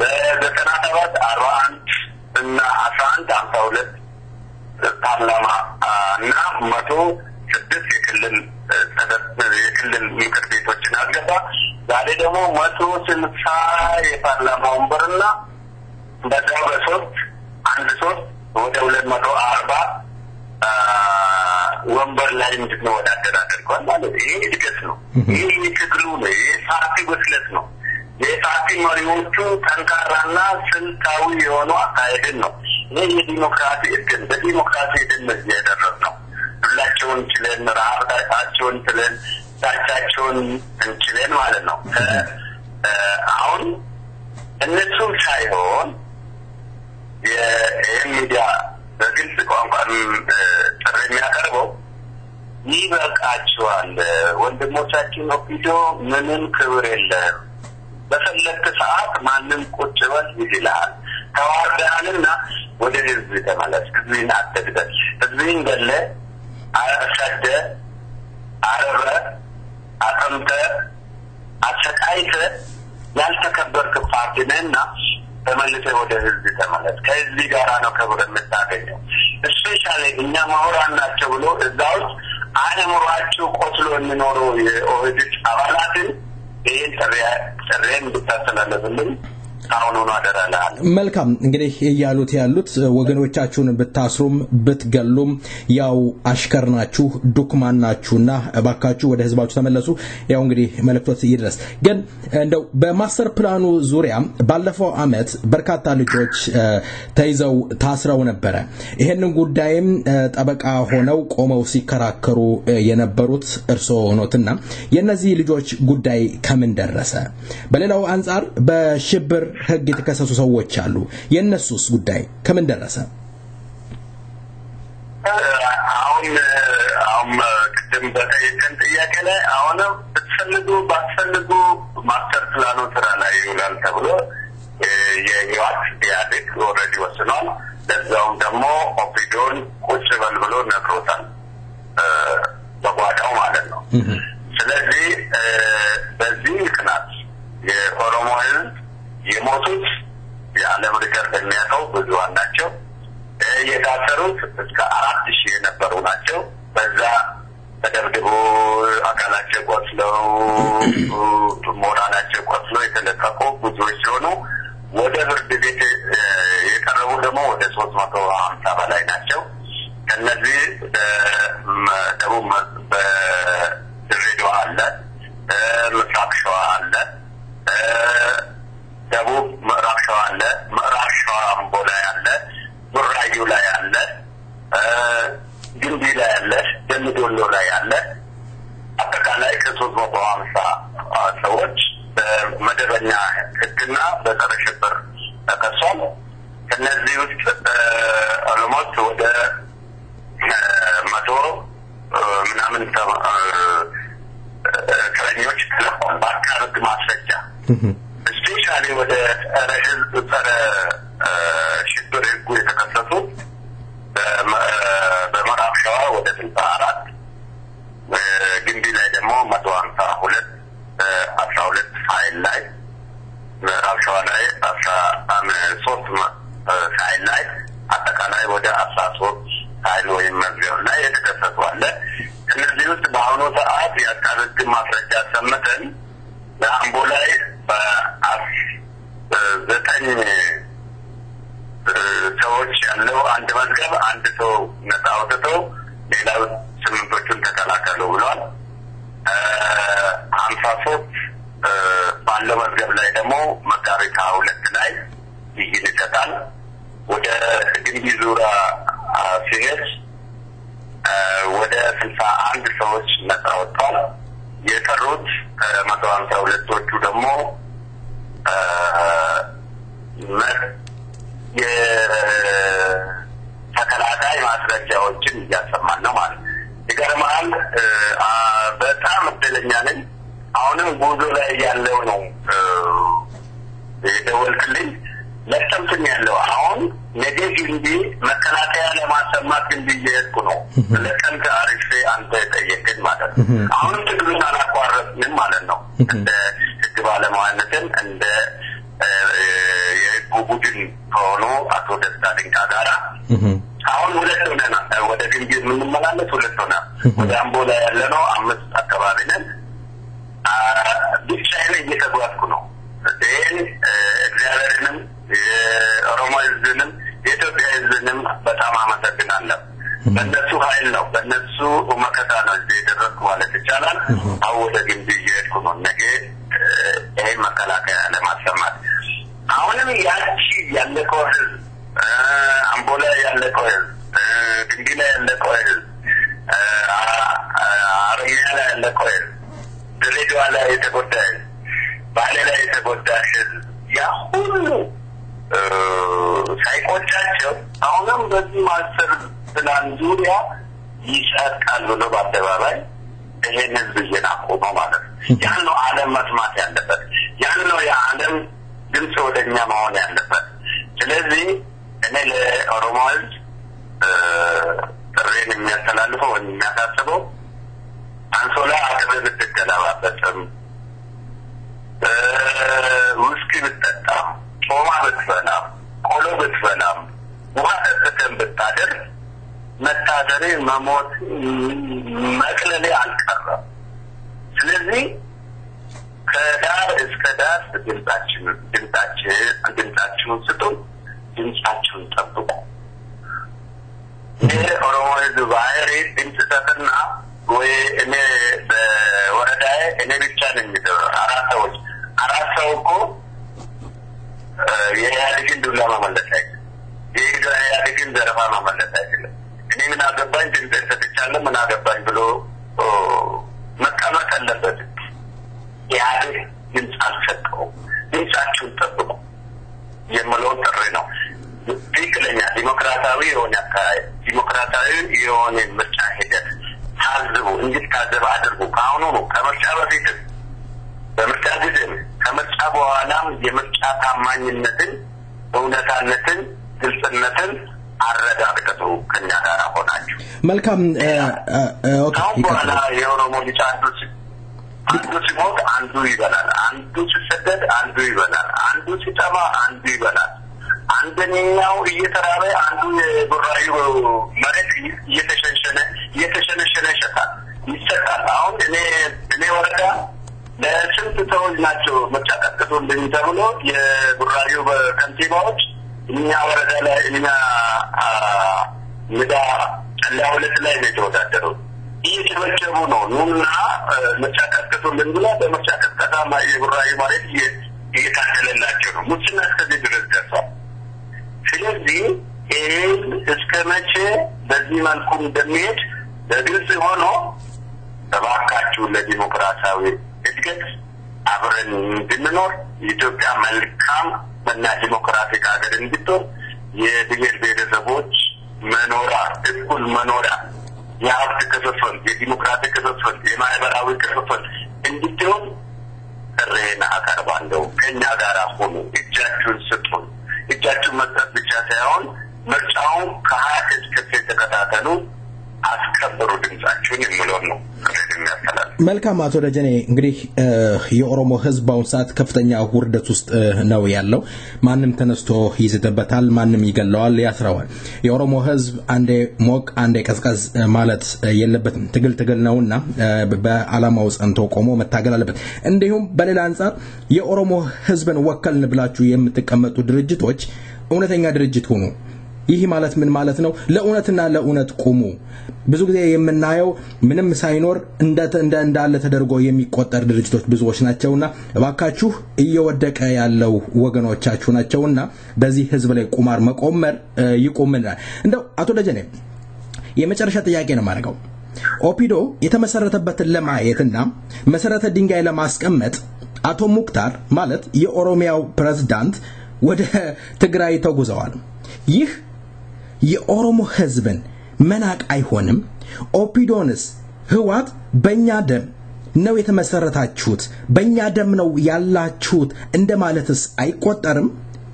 በ97 41 እና 11 52 ፓርላማ እና 106 የክልል ምክር ቤቶችን አስገባ። ዛሬ ደግሞ 160 የፓርላማ ወንበርና በዛው በሶስት ወደ 240 ወንበር ላይ እንድንወዳደር አድርጓል ማለት ይሄ እድገት ነው። ይሄ ትግሉ ነው። ይሄ ፓርቲ ብስለት ነው። የፓርቲ መሪዎቹ ጠንካራና ስልታዊ የሆኑ አካሄድን ነው። ይሄ የዲሞክራሲ እድል በዲሞክራሲ እድል ነው። ሁላቸውን ችለን ራሳቸውን ችለን ዳቻቸውን እንችለን ማለት ነው። አሁን እነሱም ሳይሆን የሚዲያ በግልጽ ቋንቋ ጥሪ የሚያቀርበው ይበቃቸዋል፣ ወንድሞቻችን ኦፒዲዮ ምንም ክብር የለም፣ በፈለክ ሰዓት ማንም ቁጭ በል ይላል፣ ተዋርደሃልና ወደ ህዝብ ተመለስ፣ ህዝብን አትግደል፣ ህዝብን ገለ አሰደ አረበ አጠምተ አሰቃይተ ያልተከበርክ ፓርቲ ነህና ተመልሰህ ወደ ህዝብ ተመለስ። ከህዝብ ጋር ነው ክብር የምታገኘው። ስፔሻሊ እኛ ማውራን ናቸው ብሎ እዛው አለምሯቸው ቆስሎ የሚኖሩ የኦህዴድ አባላትን ይሄን ጥሪን ብታስተላልፍልን አሁን ነው አደራላል። መልካም እንግዲህ ያሉት ወገኖቻችሁን ብታስሩም ብትገሉም ያው አሽከርናችሁ ዱክማናችሁና ባካችሁ ወደ ህዝባችሁ ተመለሱ። ያው እንግዲህ መልእክቶት ይድረስ። ግን እንደው በማስተር ፕላኑ ዙሪያ ባለፈው አመት በርካታ ልጆች ተይዘው ታስረው ነበር። ይሄንን ጉዳይም ጠበቃ ሆነው ቆመው ሲከራከሩ የነበሩት እርሶ ሆኖትና የነዚህ ልጆች ጉዳይ ከምን ደረሰ? በሌላው አንፃር በሽብር ህግ የተከሰሱ ሰዎች አሉ። የነሱስ ጉዳይ ከምን ደረሰ? አሁን ቅድም በጠየቀን ጥያቄ ላይ አሁንም ባትፈልጉ ማስተር ፕላኑ ስራ ላይ ይውላል ተብሎ የህዋት ኢህአዴግ ኦልሬዲ ወስኗል። ለዛውም ደግሞ ኦፒዲዮን ቁጭ በል ብሎ ነግሮታል በጓዳው ማለት ነው። ስለዚህ በዚህ ምክንያት የኦሮሞ ህዝብ የሞቱት የዓለም ሪከርድ የሚያውቀው ብዙሃን ናቸው። የታሰሩት እስከ 4000 የነበሩ ናቸው። በዛ ተደብድቦ አካላቸው ቆስለው ሞራላቸው ቆስሎ የተለቀቁ ብዙዎች ሲሆኑ ወደ ፍርድ ቤት የቀረቡ ደግሞ ወደ 350 በላይ ናቸው። ከነዚህ ደቡብ በድሬዳዋ አለ፣ ምስራቅ ሸዋ አለ፣ ደቡብ ምዕራብ ሸዋ አለ፣ ምዕራብ ሸዋ አምቦ ላይ አለ፣ ቡራዩ ላይ አለ፣ ግንቢ ላይ አለ፣ ደምቢዶሎ ላይ አለ። አጠቃላይ ከ350 ሰዎች በመደበኛ ህግና በጸረ ሽብር ተከሷል። ከነዚህ ውስጥ ኦልሞስት ወደ 100 ምናምን እስረኞች ተለቀዋል በአቃቤ ህግ ማስረጃ። ስፔሻሊ ወደ ጸረ ሽብር ህጉ የተከሰሱት በምዕራብ ሸዋ ወደ 64፣ ግንቢ ላይ ደግሞ 152 12 ፋይል ላይ፣ ምዕራብ ሸዋ ላይ 13 ፋይል ላይ አጠቃላይ ወደ 13 ፋይል ወይም መዝገብ ላይ የተከሰሱ አለ። ከነዚህ ውስጥ በአሁኑ ሰዓት የአቃቤ ህግ ማስረጃ ሰምተን በአምቦ ላይ በ9 ሰዎች ያለው አንድ መዝገብ አንድ ሰው ነፃ አውጥተው ሌላው 8ቶቹን ተከላከሉ ብሏል። 53 ባለው መዝገብ ላይ ደግሞ መጋቢት 22 ላይ ይህን ይሰጣል። ወደ ግንቢ ዙሪያ ሲሄድ ወደ 61 ሰዎች ነፃ ወጥተዋል። የቀሩት 152ቶቹ ደግሞ የተከላካይ ማስረጃዎችን እያሰማን ነው ማለት ነው። ይገርማል። በጣም እድለኛ ነኝ። አሁንም ጉዞ ላይ ያለው ነው የደወልክልኝ። ለጥምጥም ያለው አሁን ነገ ግንቢ መከላከያ ለማሰማት ግንቢ እየሄድኩ ነው። ለቀንተ አሪፌ አንተ ጠየቅን ማለት ነው። አሁንም ትግሉን አላቋረጥንም ማለት ነው። እንደ ህግ ባለሙያነትም እንደ የህጉ ቡድን ከሆኑ አቶ ደስታ ድንቃ ጋራ አሁን ሁለት ሆነና ወደ ግንቢ የምንመላለስ ሁለት ሆነ ወደ አምቦላ ያለነው 5 አካባቢ ነን ብቻዬን እየተጓዝኩ ነው እኔ እግዚአብሔርንም የኦሮሞ ሕዝብንም የኢትዮጵያ ሕዝብንም በጣም አመሰግናለሁ በእነሱ ኃይል ነው በእነሱ መከታ ነው እዚህ የደረስኩ ማለት ይቻላል አሁን ወደ ግንቢ እየሄድኩ ነው ነገ ይሄ መከላከያ ለማሰማት አሁንም ያቺ ያለቀው ሕዝብ አምቦላ ያለቀው ሕዝብ ግንቢ ላይ ያለቀው ሕዝብ አርሚያ ላይ ያለቀው ሕዝብ ድሬዳዋ ላይ የተጎዳ ሕዝብ ባሌ ላይ የተጎዳ ሕዝብ ያ ሁሉ ሳይቆጫቸው አሁንም በዚህ ማስተር ፕላን ዙሪያ ይሰጣሉ ነው በአደባባይ ይሄን ሕዝብ እየናቁ ነው ማለት ያን ነው ዓለም መስማት ያለበት ያን ነው የዓለም ድምጽ ወደኛ መሆን ያለበት ስለዚህ እኔ ለኦሮሞ ሕዝብ ጥሬን የሚያስተላልፈው የሚያሳስበው አንሶላ አገር ብትገላባበጥም ውስኪ ብትጠጣም ጾማ ብትበላም ቆሎ ብትበላም ውሃ ጠጥተን ብታደር መታደሬ መሞት መቅለሌ አልቀረም ስለዚህ ከዳር እስከ ዳር ድምጻችሁን ስጡ ድምጻችሁን ጠብቁ የኦሮሞ ሕዝብ ባህሪ ድምጽ ሰጥና ወይ እኔ በወረዳዬ እኔ ብቻ ነኝ አራት ሰው እኮ የኢህአዴግን ዱላ መመለስ አይችልም የኢህአዴግን ዘረፋ መመለስ አይችልም እኔ ምን አገባኝ ድምጽ ሰጥቻለሁ ምን አገባኝ ብሎ መቀመጥ አለበት ኢህአዴግ ድምጽ አልሰጠውም ድምጻችሁን ጠብቁ የምለው ጥሪ ነው ትክክለኛ ዲሞክራሲያዊ የሆነ ምርጫ ሂደት ታዝቡ እንድታዘብ አድርጉ ካሁኑ ነው ከምርጫ በፊት በምርጫ ጊዜ ከምርጫ በኋላም የምርጫ ታማኝነትን እውነታነትን ግልጽነትን አረጋግጡ ከኛ ጋር ሆናችሁ መልካም ኦኬ በኋላ የኦሮሞ ልጅ አንዱ ሲሞት አንዱ ይበላል አንዱ ሲሰደድ አንዱ ይበላል አንዱ ሲጠማ አንዱ ይበላል አንደኛው እየተራበ አንዱ የቡራዩ መሬት እየተሸነሸነ ይሰጣል አሁን እኔ ወረዳ ለስንት ሰዎች ናቸው መጫቀጥቶ እንደሚተብሎ የቡራዩ ከንቲባዎች እኛ ወረዳ ላይ እኛ ምዳ ለሁለት ላይ ነው የተወዳደረው እየተበጨቡ ነው ኑና መጫቀጥቶ እንደሚላ በመጫቀጥታ የቡራዩ መሬት እየታደለላቸው ነው ሙስና እስከዚህ ድረስ ደርሷል ስለዚህ እስከ መቼ በዚህ መልኩ እንደሚሄድ በግልጽ ሆኖ ተባካችሁ ለዲሞክራሲያዊ እድገት አብረን እንድንኖር ኢትዮጵያ መልካም እና ዲሞክራቲክ ሀገር እንድትሆን የብሔር ብሔረሰቦች መኖሪያ እኩል መኖሪያ የሀብት ክፍፍል የዲሞክራቲክ ክፍፍል የማህበራዊ ክፍፍል እንድትሆን ጥሬን አቀርባለሁ ከኛ ጋር ሆኑ እጃችሁን ስጡን እጃችሁን መስጠት ብቻ ሳይሆን ምርጫውን ከ20 እስከ ተከታተሉ አስከብሩ ድምጻችሁን የሚለው ነው መልካም አቶ ደጀኔ እንግዲህ የኦሮሞ ሕዝብ አሁን ሰዓት ከፍተኛ ውርደት ውስጥ ነው ያለው ማንንም ተነስቶ ይዝተበታል ማንንም ይገለዋል ያስራዋል የኦሮሞ ሕዝብ አንዴ ሞቅ አንዴ ቀዝቀዝ ማለት የለበትም ትግል ነውና በአላማው ጸንቶ ቆሞ መታገል አለበት እንዲሁም በሌላ አንፃር የኦሮሞ ሕዝብን ወከልን ብላችሁ የምትቀመጡ ድርጅቶች እውነተኛ ድርጅት ሆኑ ይህ ማለት ምን ማለት ነው ለኡነትና ለኡነት ቆሙ ብዙ ጊዜ የምናየው ምንም ሳይኖር እንዳለ ተደርጎ የሚቆጠር ድርጅቶች ብዙዎች ናቸውና እባካችሁ እየወደቀ ያለው ወገኖቻችሁ ናቸውና በዚህ ህዝብ ላይ ቁማር መቆመር ይቆምና እንደው አቶ ደጀኔ የመጨረሻ ጥያቄ ነው ማረጋው ኦፒዶ የተመሰረተበትን ለማየትና መሰረተ ድንጋይ ለማስቀመጥ አቶ ሙክታር ማለት የኦሮሚያው ፕሬዝዳንት ወደ ትግራይ ተጉዘዋል ይህ የኦሮሞ ህዝብን መናቅ አይሆንም ኦፒዶንስ ህዋት በእኛ ደም ነው የተመሰረታችሁት በእኛ ደም ነው ያላችሁት እንደማለትስ አይቆጠርም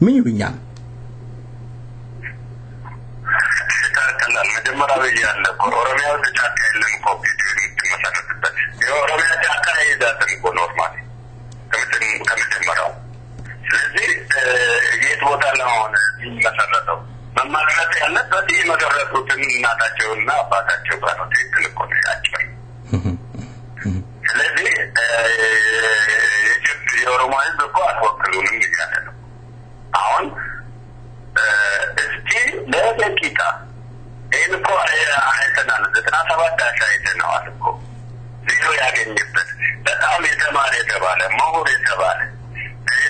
ምን ይሉኛል መጀመሪያው ያለ ኦሮሚያው ተጫካ የለም ኦፒዶ የተመሰረተበት የኦሮሚያ ተጫካ ይዛትን ኖርማሊ ከመጀመሪያው ስለዚህ የት ቦታ ለሆነ ይመሰረተው መማራት ያለበት የመሰረቱትን እናታቸውና አባታቸው ጋር ነው ትክክል እኮ ነው ያቸው ስለዚህ የኦሮሞ ህዝብ እኮ አትወክሉንም እያለ ነው አሁን እስቲ ለደቂቃ ይህን እኮ አይተናል 97 አይተነዋል እኮ ዜሮ ያገኘበት በጣም የተማረ የተባለ ምሁር የተባለ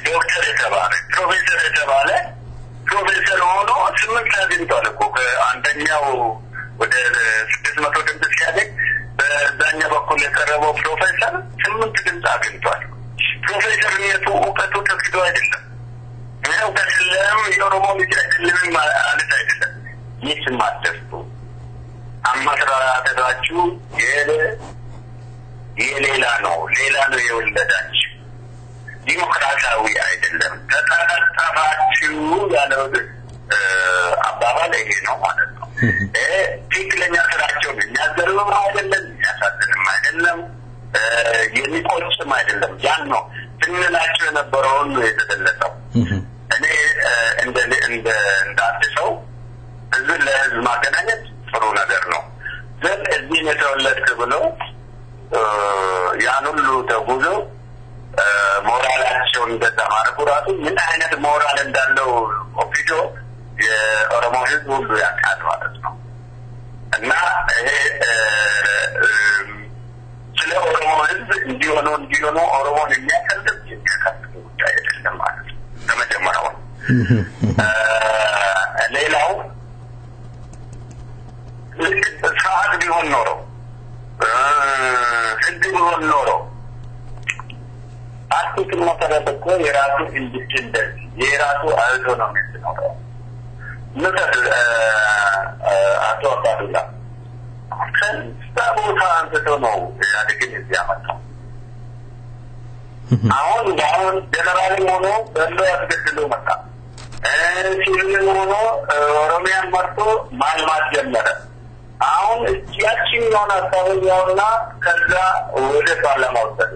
ዶክተር የተባለ ፕሮፌሰር የተባለ ፕሮፌሰር ሆኖ 8 አግኝቷል እኮ ከአንደኛው ወደ 600 ድምፅ ሲያገኝ በዛኛው በኩል የቀረበው ፕሮፌሰር 8 ድምፅ አግኝቷል ፕሮፌሰርነቱ እውቀቱ ተክዶ አይደለም ነው ከሰለም የኦሮሞ ልጅ አይደለም ማለት አይደለም ይህ ማስተርቱ አማስራታችሁ የሌላ ነው የወለዳችሁ ዲሞክራሲያዊ አይደለም ተጣጣፋችሁ ያለው አባባል ይሄ ነው ማለት ነው ትክክለኛ ስራቸው የሚያዘርም አይደለም ያሳደንም አይደለም የሚቆጭም አይደለም ያን ነው ትንላችሁ የነበረውን የተደለጠው እኔ እንዳትሰው እዚህ ለህዝብ ማገናኘት ጥሩ ነገር ነው ግን እዚህ የተወለድክ ብሎ ያን ሁሉ ተጉዞ ሞራላቸው እንደተማረኩ ራሱ ምን አይነት ሞራል እንዳለው ኦፊዶ የኦሮሞ ህዝብ ሁሉ ያውቃል ማለት ነው እና ይሄ ስለ ኦሮሞ ህዝብ እንዲሆኑ ኦሮሞን የሚያከብር ጉዳይ አይደለም ማለት ነው ከመጀመሪያው ሌላው ሰዓት ቢሆን ኖሮ ህግ ቢሆን ኖሮ አርቲክል መሰረተኮ የራሱ ኢንዲፔንደንስ የራሱ አውቶኖሚ ነው ምክር አቶ አባዱላ ከስታቦታ አንስቶ ነው ያደግን እዚያ መጣው አሁን ጀነራል ሆኖ በሎ ያስገድለው መጣ ሲቪል ሆኖ ኦሮሚያን መርቶ ማልማት ጀመረ አሁን ያቺን ነው አስተዋወቀውና ከዛ ወደ ፓርላማ ወሰደ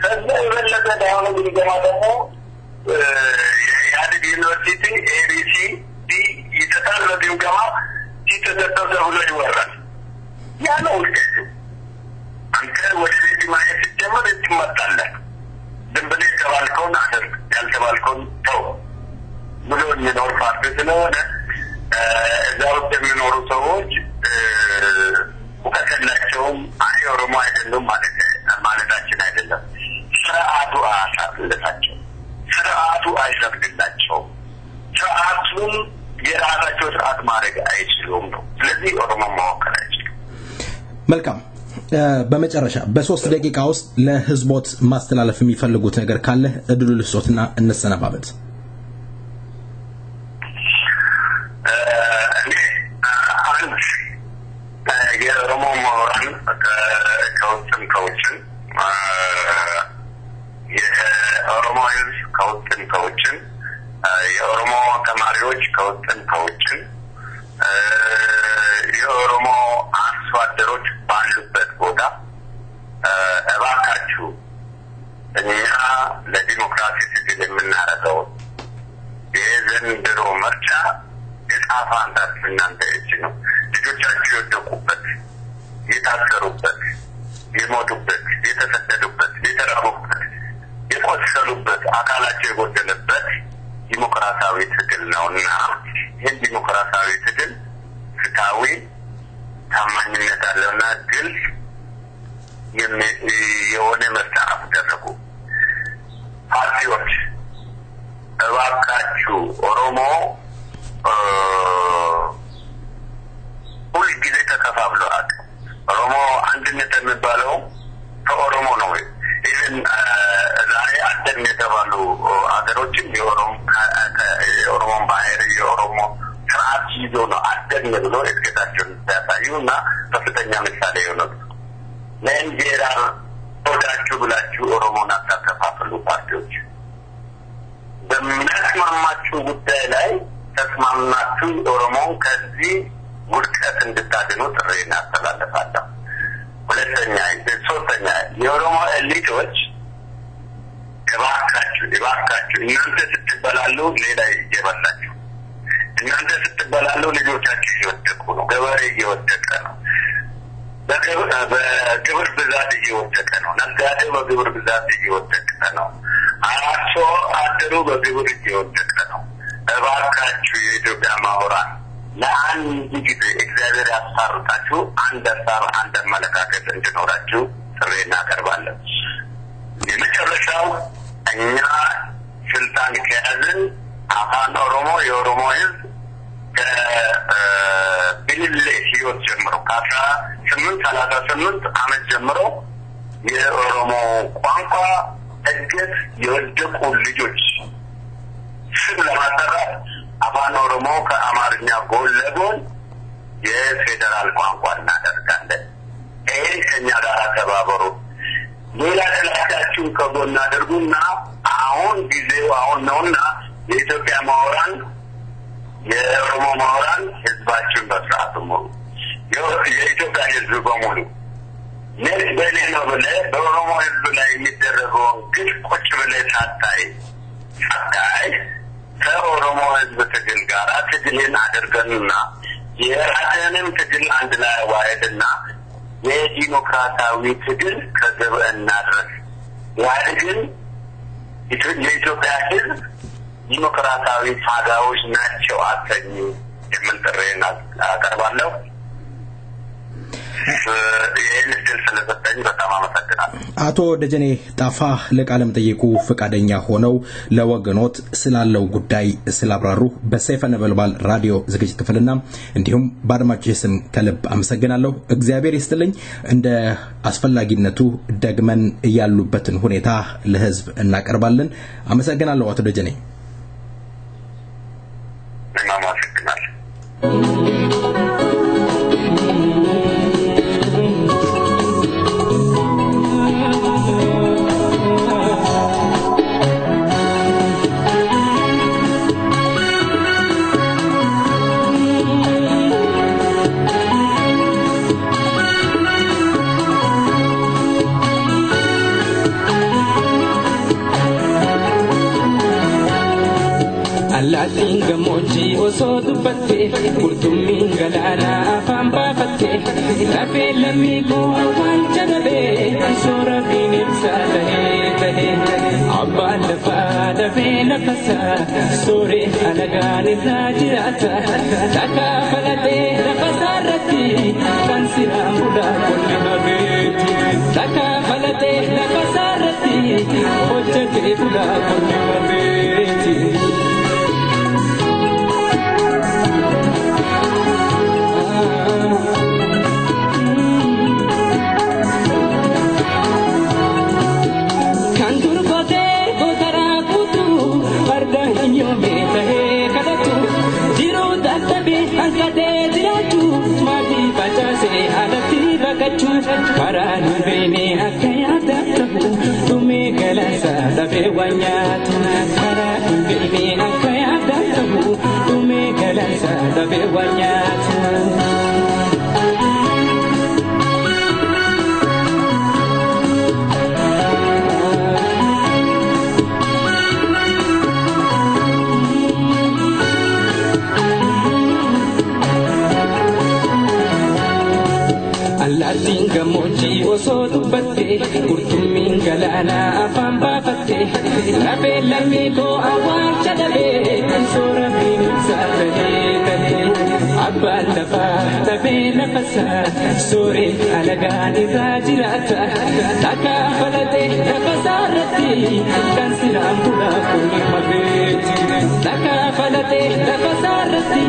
ከዛ የበለጠ ዳውን ግምገማ ደግሞ የኢህአዴግ ዩኒቨርሲቲ ኤቢሲ ዲ የተጠራ ግምገማ ሲተደረሰ ብሎ ይወራል ያ ነው ውጤቱ አንተ ወደዚህ ማየት ጀመረ ትመጣለህ ድንብሌ ተባልከውን አደርግ ያልተባልከውን ተው ብሎ የሚኖር ፓርቲ ስለሆነ እዛው የሚኖሩ ሰዎች ወከላቸውም ኦሮሞ አይደሉም ማለታችን አይደለም ስርዓቱ አይፈቅድላቸው ስርዓቱን የራሳቸው ስርዓት ማድረግ አይችሉም ነው ስለዚህ ኦሮሞ ማወከል አይችልም መልካም በመጨረሻ በ3 ደቂቃ ውስጥ ለህዝቦት ማስተላለፍ የሚፈልጉት ነገር ካለ እድሉ ልስጦትና እንሰናባበት የኦሮሞ ምሁራን ከውጭም የኦሮሞ ህዝብ ከውጭም የኦሮሞ ተማሪዎች ከውጭም የኦሮሞ አርሶ አደሮች ባሉበት ቦታ እባካችሁ እኛ ለዲሞክራሲ ትግል የምናደርገው የዘንድሮ ምርጫ የጻፋንታችን እናንተ እጅ ነው ልጆቻችሁ የወደቁበት የታሰሩበት የሞቱበት የተሰደዱበት የተራቡበት የቆሰሉበት አካላቸው የጎደለበት ዲሞክራሲያዊ ትግል ነውና ይህን ዲሞክራሲያዊ ትግል ፍትሃዊ ታማኝነት ያለውና ግልጽ የሆነ ምርጫ አደረጉ ፓርቲዎች እባካችሁ ኦሮሞ ሁሉ ጊዜ ተከፋፍሏል ኦሮሞ አንድነት የሚባለው ከኦሮሞ ነው ኢቭን ዛሬ አደን የተባሉ አገሮችን የኦሮሞ ባህር የኦሮሞ ስርዓት ይዞ ነው አደን ብሎ እድገታቸውን ያሳዩና ከፍተኛ ምሳሌ የሆኑት ለእንጀራ ወዳችሁ ብላችሁ ኦሮሞን አታከፋፍሉ ፓርቲዎች በሚያስማማችሁ ጉዳይ ላይ ተስማምናችሁ ኦሮሞን ከዚህ ውድቀት እንድታድኑ ጥሪ እናስተላልፋለሁ ሶስተኛ የኦሮሞ ኤሊቶች እባካችሁ እናንተ ስትበላሉ ሌላ ይጀበላችሁ እናንተ ስትበላሉ ልጆቻችሁ እየወደቁ ነው። ገበሬ እየወደቀ ነው። በግብር ብዛት እየወደቀ ነው። ነጋዴው በግብር ብዛት እየወደቀ ነው። አርሶ አደሩ በግብር እየወደቀ ነው። እባካችሁ የኢትዮጵያ ማውራን ለአንድ ጊዜ እግዚአብሔር ያስታርቃችሁ፣ አንድ ሀሳብ አንድ አመለካከት እንድኖራችሁ ጥሪ እናቀርባለን። የመጨረሻው እኛ ስልጣን ከያዝን አፋን ኦሮሞ የኦሮሞ ህዝብ ከቢልሌ ህይወት ጀምሮ ከ1838 ዓመት ጀምሮ የኦሮሞ ቋንቋ እድገት የወደቁ ልጆች ስም ለማጠራት አፋን ኦሮሞ ከአማርኛ ጎን ለጎን የፌደራል ቋንቋ እናደርጋለን። ይሄን ከኛ ጋር ተባበሩ። ሌላ ጥላቻችሁን ከጎን አድርጉና አሁን ጊዜው አሁን ነውና የኢትዮጵያ ማውራን የኦሮሞ ማውራን ህዝባችን በስርዓት ሙሉ የኢትዮጵያ ህዝብ በሙሉ በኔ ነው ብለህ በኦሮሞ ህዝብ ላይ የሚደረገውን ግፍ ቁጭ ብለህ ሳታይ ከኦሮሞ ህዝብ ትግል ጋር ትግልን አድርገንና የራስህንም ትግል አንድ ላይ ዋሄድና የዲሞክራሲያዊ ትግል ከግብ እናድረስ። ያድግን የኢትዮጵያ ህዝብ ዲሞክራሲያዊ ታጋዮች ናቸው አሰኝ የምን ጥሬን አቀርባለሁ። ይህን እድል ስለሰጠኝ በጣም አመሰግናለሁ። አቶ ደጀኔ ጣፋ ለቃለም ጠይቁ ፈቃደኛ ሆነው ለወገኖት ስላለው ጉዳይ ስላብራሩ በሰይፈ ነበልባል ራዲዮ ዝግጅት ክፍልና እንዲሁም በአድማጮች ስም ከልብ አመሰግናለሁ። እግዚአብሔር ይስጥልኝ። እንደ አስፈላጊነቱ ደግመን ያሉበትን ሁኔታ ለህዝብ እናቀርባለን። አመሰግናለሁ አቶ ደጀኔ። Allatin gamoji oso dubatte kurtumin galana afam bafatte lafe lamigo wancha dabe sura binin salahe abba lafa dabe nafasa sure alagani rajata taka falate nafasarati kansira muda kulli mabeti taka falate nafasarati hojjate muda kulli mabeti Karanu bene akayata tume galasa dabe wanyat karanu bene akayata tume galasa dabe wanyat Allatin gamoji oso dubatte kurtumin galana afam bafatte lafe lamigo awacha dabe sura bin salahe abba lafa dabe nafasa sure alagani rajirata taka falate nafasarati kansira muda kulli mabeti taka falate nafasarati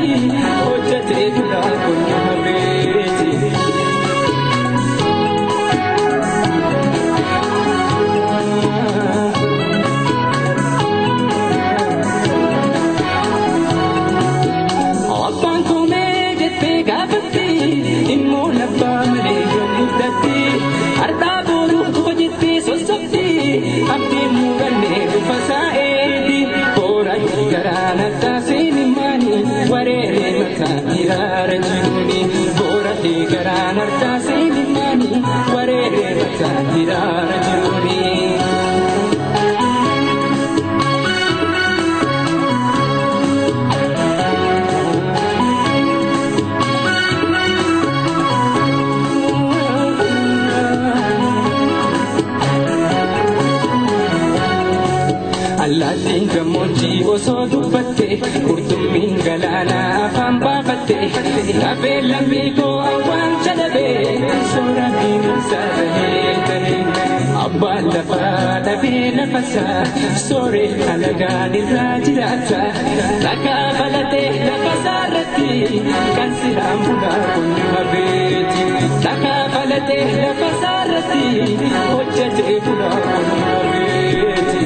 hojjate muda kulli mabeti gammoojjii osoo dubbatte qurxummiin galaanaa afaan baafatte lafee lammii koo awwaalcha dhabee soora biinsa tahee abbaan lafaa dhabee lafasaa sooree alagaan irraa jiraata dhagaa balatee lafasaarratti kan siraan bulaa kun habeeti dhagaa balatee lafasaarratti hojjetee bulaa kun habeeti.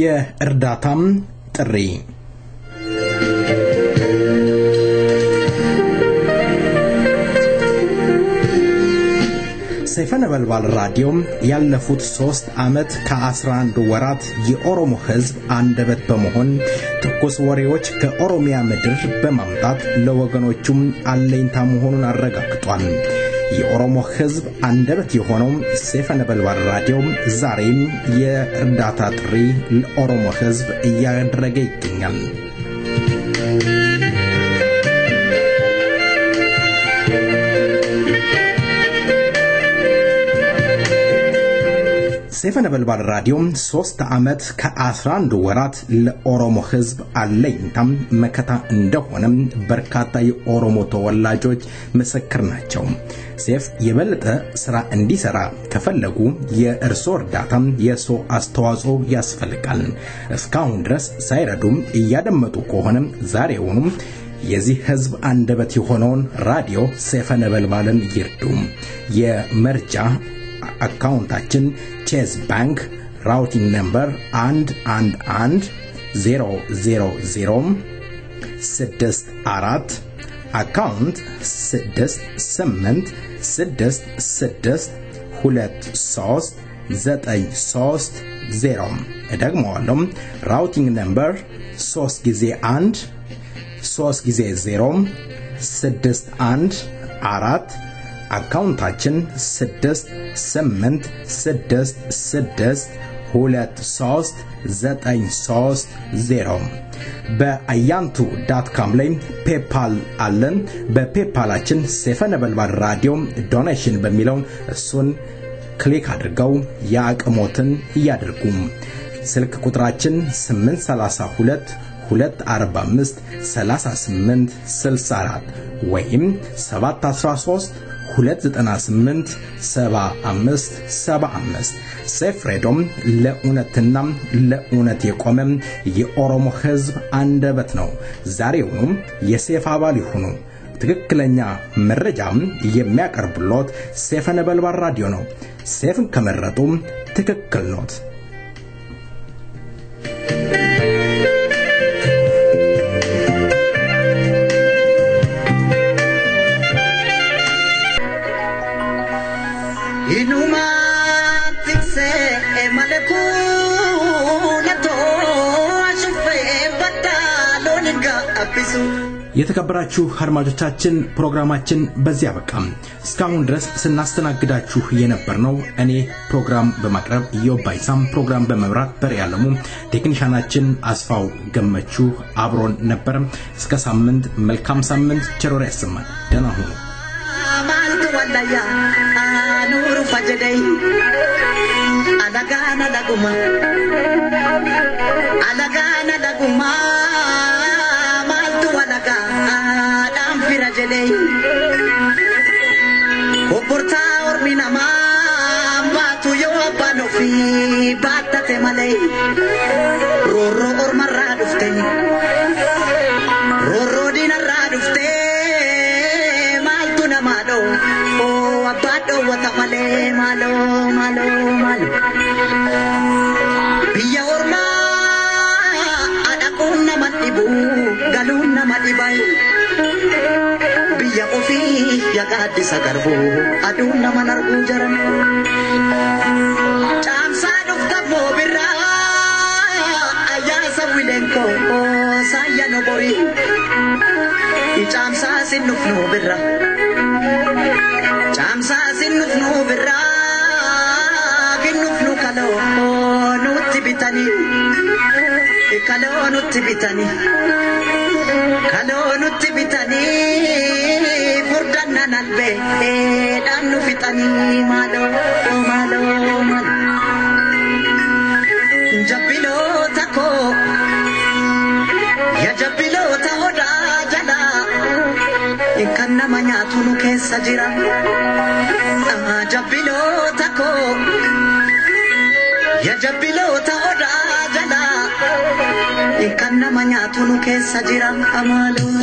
የእርዳታም ጥሪ ሰይፈ ነበልባል ራዲዮ ያለፉት 3 ዓመት ከ11 ወራት የኦሮሞ ሕዝብ አንደበት በመሆን ትኩስ ወሬዎች ከኦሮሚያ ምድር በማምጣት ለወገኖቹም አለኝታ መሆኑን አረጋግጧል። የኦሮሞ ሕዝብ አንደበት የሆነው ሰይፈ ነበልባል ራዲዮ ዛሬም የእርዳታ ጥሪ ለኦሮሞ ሕዝብ እያደረገ ይገኛል። ሰይፈ ነበልባል ራዲዮ 3 ዓመት ከ11 ወራት ለኦሮሞ ሕዝብ አለኝታም መከታ እንደሆነም በርካታ የኦሮሞ ተወላጆች ምስክር ናቸው። ሰይፍ የበለጠ ስራ እንዲሰራ ከፈለጉ የእርሶ እርዳታም የሶ አስተዋጽኦ ያስፈልጋል። እስካሁን ድረስ ሳይረዱም እያደመጡ ከሆነ ዛሬውኑ የዚህ ሕዝብ አንደበት የሆነውን ራዲዮ ሰይፈ ነበልባልን ይርዱ። የመርጃ አካውንታችን ቼዝ ባንክ ራውቲንግ ነምበር 11100064 አካውንት 6866239330 ደግሞዋለሁ ራውቲንግ ነምበር 3 ጊዜ 1 3 ጊዜ 0 614 አካውንታችን 6866239330 በአያንቱ.com ላይ ፔፓል አለን። በፔፓላችን ሰይፈ ነበልባል ራዲዮ ዶኔሽን በሚለው እሱን ክሊክ አድርገው ያቅሞትን ያድርጉ። ስልክ ቁጥራችን 832 245 3864 ወይም 713 298 7575 ሰይፍ ሬዲዮ ለኡነትና ለኡነት የቆመ የኦሮሞ ሕዝብ አንደበት ነው። ዛሬውኑ የሰይፍ አባል ይሁኑ። ትክክለኛ መረጃም የሚያቀርብሎት ሰይፈ ነበልባል ራዲዮ ነው። ሰይፍን ከመረጡ ትክክል ነው። የተከበራችሁ አድማጮቻችን ፕሮግራማችን በዚያ በቃ። እስካሁን ድረስ ስናስተናግዳችሁ የነበርነው እኔ ፕሮግራም በማቅረብ የባይሳም ፕሮግራም በመብራት በሪያለሙ ቴክኒሻናችን አስፋው ገመቹ አብሮን ነበር። እስከ ሳምንት መልካም ሳምንት ቸሮር ያሰማን። ደህና ሁኑ። ማልቱ ወላያ ኑሩ ፈጀደይ አላጋና ላጉማ Adam firajele Oporta ormina mamba tu yo abano fi batate male Roro ormarra dufte Roro dinarra dufte Maltu namado O abado wata male malo Biya orma Adakun naman ibu Galun naman ibay Biya ofi biyya gaaddisa garbuu aduun nama narguu jaran caamsaa dhufta moobirraa ayyaasa wileenkoo saayya noborii caamsaa sinnufnu birra caamsaa sinnufnu birra ginnufnu kaloo nutti bitanii kaloo nutti bitanii kaloo nutti bitanii furdanna nalbee dhaan nu fixanii maaloo maaloo jabbiloota koo ya jabbiloota odaa jalaa kan nama nyaatu nu keessa jira jabbiloota koo ya jabbiloota odaa jalaa kan nama nyaatu nu keessa jira amaaloo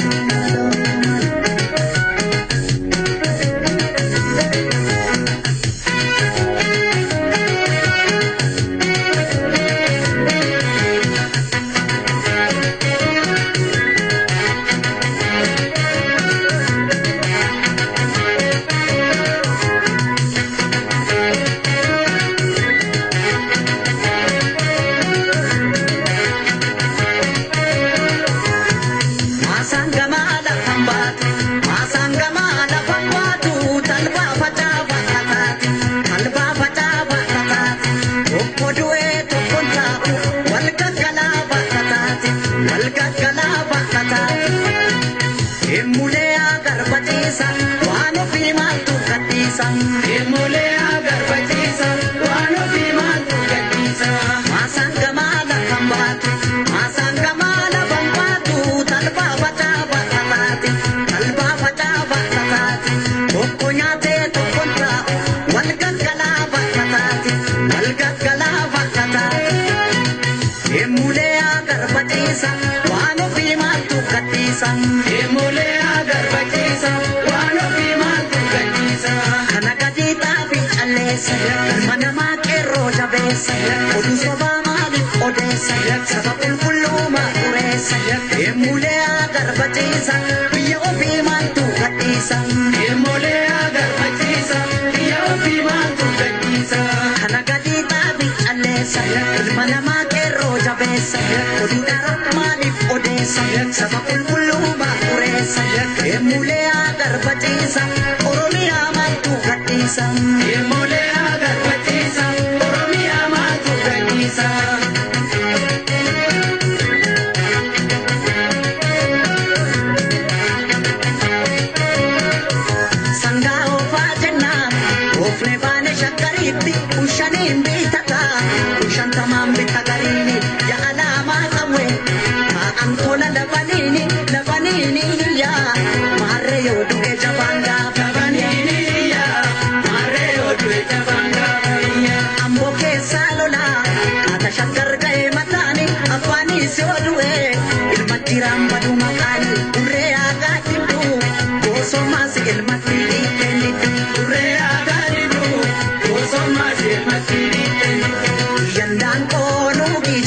ilma